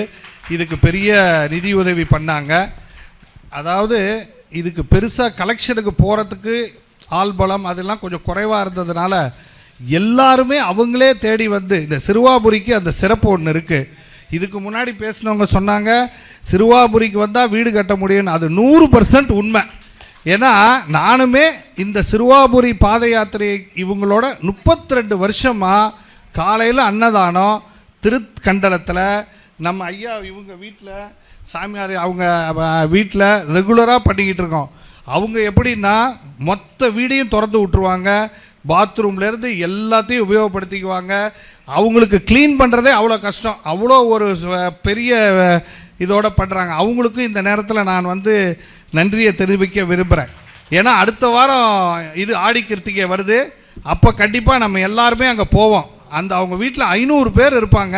இதுக்கு பெரிய நிதி உதவி பண்ணாங்க. அதாவது இதுக்கு பெருசாக கலெக்ஷனுக்கு போகிறதுக்கு ஆள்பலம் அதெல்லாம் கொஞ்சம் குறைவாக இருந்ததுனால எல்லாருமே அவங்களே தேடி வந்து, இந்த சிறுவாபுரிக்கு அந்த சிறப்பு ஒன்று இருக்குது. இதுக்கு முன்னாடி பேசினவங்க சொன்னாங்க சிறுவாபுரிக்கு வந்தால் வீடு கட்ட முடியும்னு. அது 100% உண்மை. ஏன்னா நானுமே இந்த சிறுவாபுரி பாத யாத்திரை இவங்களோட 32 வருஷமாக காலையில் அன்னதானம் திருக்கண்டலத்தில் நம்ம ஐயா இவங்க வீட்டில் சாமியார் அவங்க வீட்டில் ரெகுலராக பண்ணிக்கிட்டு இருக்கோம். அவங்க எப்படின்னா மொத்த வீடையும் திறந்து விட்டுருவாங்க, பாத்ரூம்லேருந்து எல்லாத்தையும் உபயோகப்படுத்திக்குவாங்க. அவங்களுக்கு க்ளீன் பண்ணுறதே அவ்வளோ கஷ்டம், அவ்வளோ ஒரு பெரிய இதோடு பண்ணுறாங்க. அவங்களுக்கும் இந்த நேரத்தில் நான் வந்து நன்றியை தெரிவிக்க விரும்புகிறேன். ஏன்னா அடுத்த வாரம் இது ஆடி கிருத்திகை வருது. அப்போ கண்டிப்பாக நம்ம எல்லாருமே அங்கே போவோம். அவங்க வீட்டில் 500 பேர் இருப்பாங்க.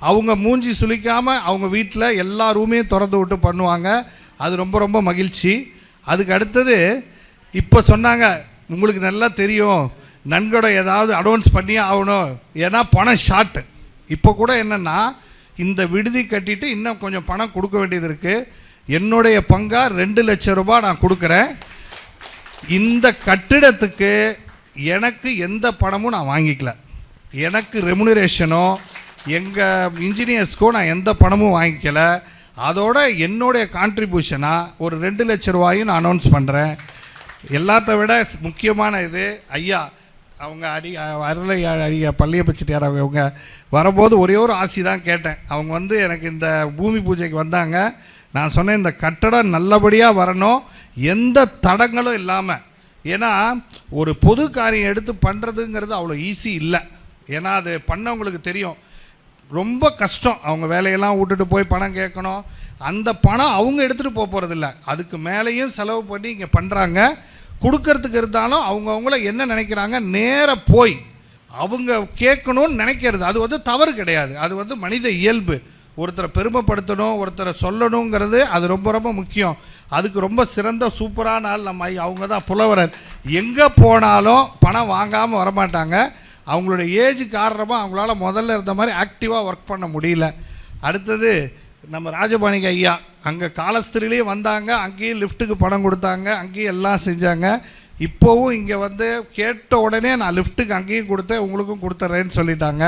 அவங்க மூஞ்சி சுளிக்காமல் அவங்க வீட்டில் எல்லா ரூமையும் திறந்து விட்டு பண்ணுவாங்க. அது ரொம்ப ரொம்ப மகிழ்ச்சி. அதுக்கு அடுத்தது இப்போ சொன்னாங்க, உங்களுக்கு நல்லா தெரியும் நன்கொடை ஏதாவது அட்வான்ஸ் பண்ணியே ஆகணும், ஏன்னா பணம் ஷார்ட்டு. இப்போ கூட என்னென்னா இந்த விடுதி கட்டிட்டு இன்னும் கொஞ்சம் பணம் கொடுக்க வேண்டியது இருக்குது. என்னுடைய பங்காக 2 லட்சம் ரூபாய் நான் கொடுக்குறேன். இந்த கட்டிடத்துக்கு எனக்கு எந்த பணமும் நான் வாங்கிக்கல. எனக்கு ரெமுனரேஷனோ எங்கள் இன்ஜினியர்ஸ்க்கோ நான் எந்த பணமும் வாங்கிக்கல. அதோட என்னுடைய கான்ட்ரிபியூஷனாக ஒரு 2 லட்ச ரூபாயும் நான் அனௌன்ஸ் பண்ணுறேன். எல்லாத்த விட முக்கியமான இது ஐயா அவங்க அருளை பள்ளியப்ப செட்டியார் அவங்க வரும்போது ஒரே ஒரு ஆசி தான் கேட்டேன். அவங்க வந்து எனக்கு இந்த பூமி பூஜைக்கு வந்தாங்க. நான் சொன்னேன் இந்த கட்டடம் நல்லபடியாக வரணும், எந்த தடங்களும் இல்லாமல். ஏன்னா ஒரு பொது காரியம் எடுத்து பண்ணுறதுங்கிறது அவ்வளோ ஈஸி இல்லை. ஏன்னா அது பண்ணவங்களுக்கு தெரியும், ரொம்ப கஷ்டம். அவங்க வேலையெல்லாம் விட்டுட்டு போய் பணம் கேட்கணும். அந்த பணம் அவங்க எடுத்துகிட்டு போகிறதில்ல, அதுக்கு மேலேயும் செலவு பண்ணி இங்கே பண்ணுறாங்க. கொடுக்கறதுக்கு இருந்தாலும் அவங்கவுங்கள என்ன நினைக்கிறாங்க, நேராக போய் அவங்க கேட்கணும்னு நினைக்கிறது அது வந்து தவறு கிடையாது. அது வந்து மனித இயல்பு. ஒருத்தரை பெருமைப்படுத்தணும், ஒருத்தரை சொல்லணுங்கிறது அது ரொம்ப ரொம்ப முக்கியம். அதுக்கு ரொம்ப சிறந்த சூப்பரான ஆள் நம்ம அவங்க தான் புலவரர். எங்கே போனாலும் பணம் வாங்காமல் வரமாட்டாங்க. அவங்களுடைய ஏஜ் காரணமாக அவங்களால முதல்ல இருந்த மாதிரி ஆக்டிவாக ஒர்க் பண்ண முடியல. அடுத்தது நம்ம ராஜபாணிக ஐயா அங்கே காலஸ்திரிலேயே வந்தாங்க, அங்கேயும் லிஃப்ட்டுக்கு பணம் கொடுத்தாங்க, அங்கேயும் எல்லாம் செஞ்சாங்க. இப்போவும் இங்கே வந்து கேட்ட உடனே நான் லிஃப்ட்டுக்கு அங்கேயும் கொடுத்தேன், உங்களுக்கும் கொடுத்துட்றேன்னு சொல்லிட்டாங்க.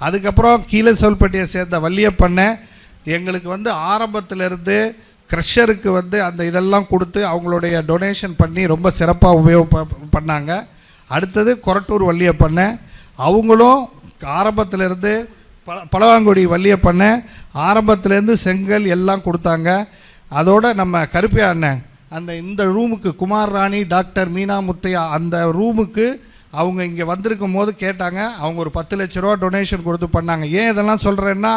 அதுக்கப்புறம் கீழே சோல்பட்டியை சேர்ந்த வள்ளியப்பண்ணை எங்களுக்கு வந்து ஆரம்பத்திலேருந்து க்ரஷருக்கு வந்து அந்த இதெல்லாம் கொடுத்து அவங்களுடைய டொனேஷன் பண்ணி ரொம்ப சிறப்பாக பண்ணாங்க. அடுத்தது கொரட்டூர் வள்ளியப்பண்ணை, அவங்களும் ஆரம்பத்திலேருந்து பழவாங்குடி வள்ளியப்பண்ணை ஆரம்பத்திலேருந்து செங்கல் எல்லாம் கொடுத்தாங்க. அதோடு நம்ம கருப்பையா அண்ணன் இந்த ரூமுக்கு குமார் ராணி டாக்டர் மீனா முத்தையா அந்த ரூமுக்கு அவங்க இங்கே வந்திருக்கும் போது கேட்டாங்க, அவங்க ஒரு 10 லட்ச ரூபா டொனேஷன் கொடுத்து பண்ணாங்க. ஏன் இதெல்லாம் சொல்கிறேன்னா,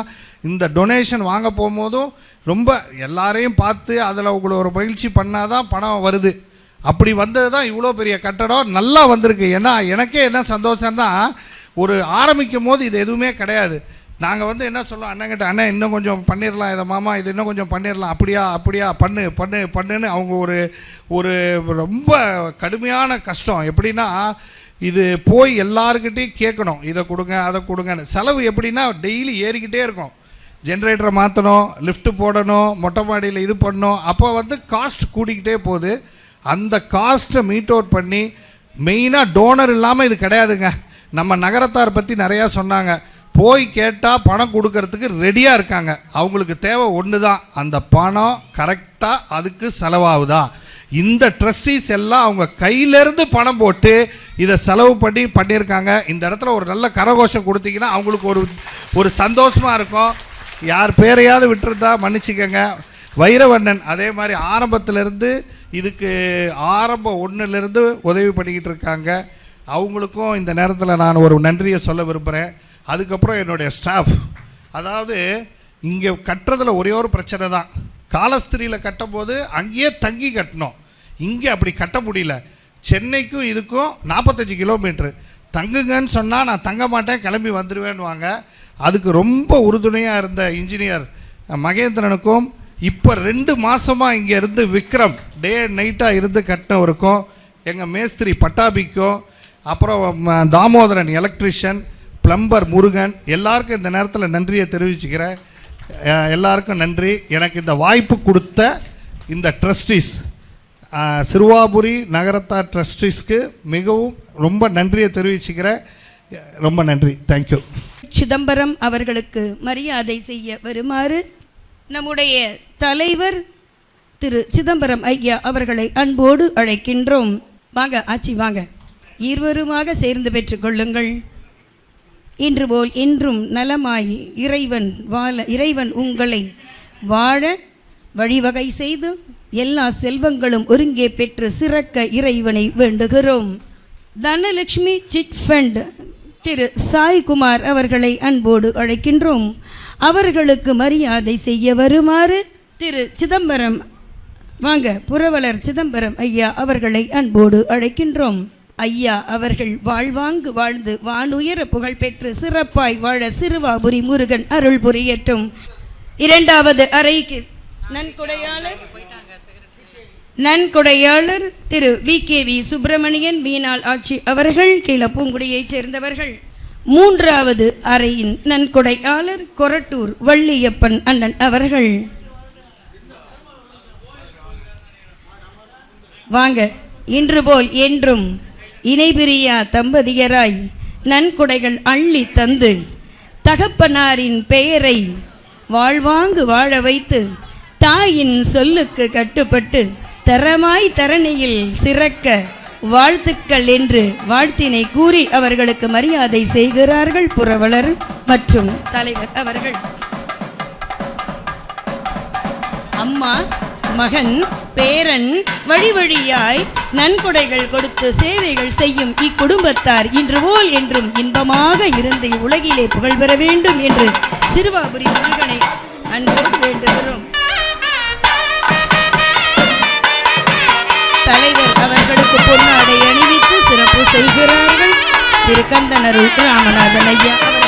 இந்த டொனேஷன் வாங்க போகும்போதும் ரொம்ப எல்லாரையும் பார்த்து அதில் உங்களை ஒரு மகிழ்ச்சி பண்ணால் தான் பணம் வருது. அப்படி வந்தது தான் இவ்வளோ பெரிய கட்டடம் நல்லா வந்திருக்கு. ஏன்னா எனக்கே என்ன சந்தோஷம்னா, ஒரு ஆரம்பிக்கும் போது இது எதுவுமே கிடையாது. நாங்கள் வந்து என்ன சொல்லுவோம் அண்ணங்கிட்ட, அண்ணன் இன்னும் கொஞ்சம் பண்ணிடலாம், இதை மாமா இது இன்னும் கொஞ்சம் பண்ணிடலாம், அப்படியா பண்ணுன்னு அவங்க ஒரு ரொம்ப கடுமையான கஷ்டம். எப்படின்னா இது போய் எல்லாருக்கிட்டையும் கேட்கணும், இதை கொடுங்க அதை கொடுங்கன்னு. செலவு எப்படின்னா டெய்லி ஏறிக்கிட்டே இருக்கும். ஜென்ரேட்டரை மாற்றணும், லிஃப்ட்டு போடணும், மொட்டை மாடியில் இது பண்ணணும். அப்போ வந்து காஸ்ட் கூடிக்கிட்டே போகுது. அந்த காஸ்ட்டை மீட் அவுட் பண்ணி மெயினாக டோனர் இல்லாமல் இது கிடையாதுங்க. நம்ம நகரத்தார் பற்றி நிறையா சொன்னாங்க. போய் கேட்டால் பணம் கொடுக்கறதுக்கு ரெடியாக இருக்காங்க. அவங்களுக்கு தேவை ஒன்று தான், அந்த பணம் கரெக்டாக அதுக்கு செலவாகுதா. இந்த ட்ரஸ்டீஸ் எல்லாம் அவங்க கையிலேருந்து பணம் போட்டு இதை செலவு பண்ணியிருக்காங்க. இந்த இடத்துல ஒரு நல்ல கரகோஷம் கொடுத்தீங்கன்னா அவங்களுக்கு ஒரு சந்தோஷமாக இருக்கும். யார் பேரையாவது விட்டுருந்தா மன்னிச்சிக்கங்க. வைரவண்ணன் அதே மாதிரி ஆரம்பத்திலேருந்து இதுக்கு ஆரம்பம் 1லேருந்து உதவி பண்ணிக்கிட்டு இருக்காங்க. அவங்களுக்கும் இந்த நேரத்தில் நான் ஒரு நன்றியை சொல்ல விரும்புகிறேன். அதுக்கப்புறம் என்னுடைய ஸ்டாஃப், அதாவது இங்கே கட்டுறதுல ஒரே ஒரு பிரச்சனை தான், காலஸ்திரியில் கட்டும்போது அங்கேயே தங்கி கட்டணும். இங்கே அப்படி கட்ட முடியல. சென்னைக்கும் இதுக்கும் 45 கிலோமீட்ரு. தங்குங்கன்னு சொன்னால் நான் தங்க மாட்டேன், கிளம்பி வந்துடுவேன்னுவாங்க. அதுக்கு ரொம்ப உறுதுணையாக இருந்த இன்ஜினியர் மகேந்திரனுக்கும், இப்போ 2 மாதமாக இங்கே இருந்து விக்ரம் டே நைட்டாக இருந்து கட்டினவருக்கும், எங்கள் மேஸ்திரி பட்டாபிக்கும், அப்புறம் தாமோதரன் எலக்ட்ரிஷியன், பிளம்பர் முருகன், எல்லாருக்கும் இந்த நேரத்தில் நன்றியை தெரிவிச்சுக்கிறேன். எல்லாருக்கும் நன்றி. எனக்கு இந்த வாய்ப்பு கொடுத்த இந்த ட்ரஸ்டீஸ், சிறுவாபுரி நகரத்தார் ட்ரஸ்டீஸ்க்கு மிகவும் ரொம்ப நன்றியை தெரிவிச்சுக்கிறேன். ரொம்ப நன்றி. தேங்க்யூ. சிதம்பரம் அவர்களுக்கு மரியாதை செய்ய வருமாறு நம்முடைய தலைவர் திரு சிதம்பரம் ஐயா அவர்களை அன்போடு அழைக்கின்றோம். வாங்க ஆச்சி, வாங்க, இருவருமாக சேர்ந்து பெற்றுக்கொள்ளுங்கள். இன்று போல் இன்றும் நலமாய் இறைவன் உங்களை வாழ வழிவகை செய்து எல்லா செல்வங்களும் ஒருங்கே பெற்று சிறக்க இறைவனை வேண்டுகிறோம். தனலட்சுமி சிட் ஃபண்ட் திரு சாய்குமார் அவர்களை அன்போடு அழைக்கின்றோம். அவர்களுக்கு மரியாதை செய்ய வருமாறு திரு சிதம்பரம், வாங்க, புரவலர் சிதம்பரம் ஐயா அவர்களை அன்போடு அழைக்கின்றோம். ஐயா அவர்கள் வாழ்வாங்கு வாழ்ந்து வானுயர புகழ் பெற்று சிறப்பாய் வாழ சிறுவாபுரி முருகன் அருள் புரியட்டும். 2வது அறைக்கு நன்கொடையாளர் திரு VKV சுப்பிரமணியன் மீனாள் ஆட்சி அவர்கள் கீழப்பூங்குடியைச் சேர்ந்தவர்கள். 3வது அறையின் நன்கொடையாளர் கொரட்டூர் வள்ளியப்பன் அண்ணன் அவர்கள். வாங்க, இன்று போல் என்றும் இணைபிரியா தம்பதியராய் நன்கொடைகள் அள்ளி தந்து தகப்பனாரின் பெயரை வாழ்வாங்கு வாழ வைத்து தாயின் சொல்லுக்கு கட்டுப்பட்டு தரமாய் தரணியில் சிறக்க வாழ்த்துக்கள் என்று வாழ்த்தினை கூறி அவர்களுக்கு மரியாதை செய்கிறார்கள் புரவலர் மற்றும் தலைவர் அவர்கள். அம்மா, மகன், பேரன் வழி வழியாய் நன்கொடைகள் கொடுத்து சேவைகள் செய்யும் இக்குடும்பத்தார் இன்று போல் என்றும் இன்பமாக இருந்து உலகிலே புகழ் பெற வேண்டும் என்று சிறுவாபுரி முருகனை அன்போடு வேண்டுகிறோம். தலைவர் அவர்களுக்கு பொன்னாடை அணிவித்து சிறப்பு செய்கிறார்கள் திரு கந்தனருள் ராமநாதன் ஐயா அவர்கள்.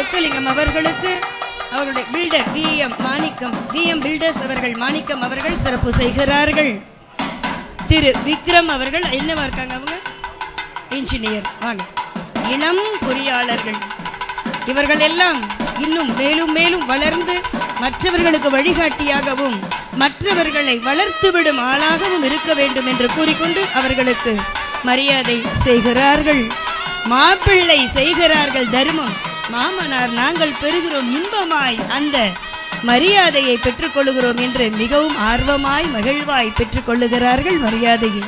சொக்கலிங்கம் அவர்களுக்கு அவருடைய பில்டர் பிஎம் மாணிக்கம், பிஎம் பில்டர்ஸ் அவர்கள் மாணிக்கம் அவர்கள் சிறப்பு செய்கிறார்கள். திரு விக்ரம் அவர்கள் என்னவா இருக்காங்க? அவங்க இன்ஜினியர். வாங்க. இளம் பொறியாளர்கள் இவர்கள் எல்லாம் இன்னும் மேலும் மேலும் வளர்ந்து மற்றவர்களுக்கு வழிகாட்டியாகவும் மற்றவர்களை வளர்த்துவிடும் ஆளாகவும் இருக்க வேண்டும் என்று கூறிக்கொண்டு அவர்களுக்கு மரியாதை செய்கிறார்கள். மாப்பிள்ளை செய்கிறார்கள் தர்மம், மாமனார் நாங்கள் பெறுகிறோம் இன்பமாய் அந்த மரியாதையை பெற்றுக்கொள்கிறோம் என்று மிகவும் ஆர்வமாய் மகிழ்வாய் பெற்றுக்கொள்ளுகிறார்கள் மரியாதையை.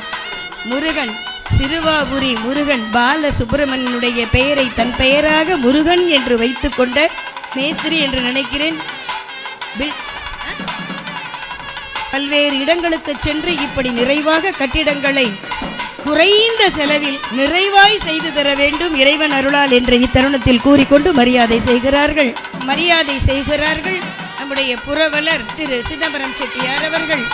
முருகன், சிறுவாபுரி முருகன் பால சுப்பிரமணியனுடைய பெயரை தன் பெயராக முருகன் என்று வைத்துக்கொண்ட மேஸ்திரி என்று நினைக்கிறேன். பல்வேறு இடங்களுக்கு சென்று இப்படி நிறைவாக கட்டிடங்களை குறைந்த செலவில் நிறைவாய் செய்து தர வேண்டும் இறைவன் அருளால் என்ற இத்தருணத்தில் கூறிக்கொண்டு மரியாதை செய்கிறார்கள். நம்முடைய புரவலர் திரு சிதம்பரம் செட்டியார் அவர்கள்.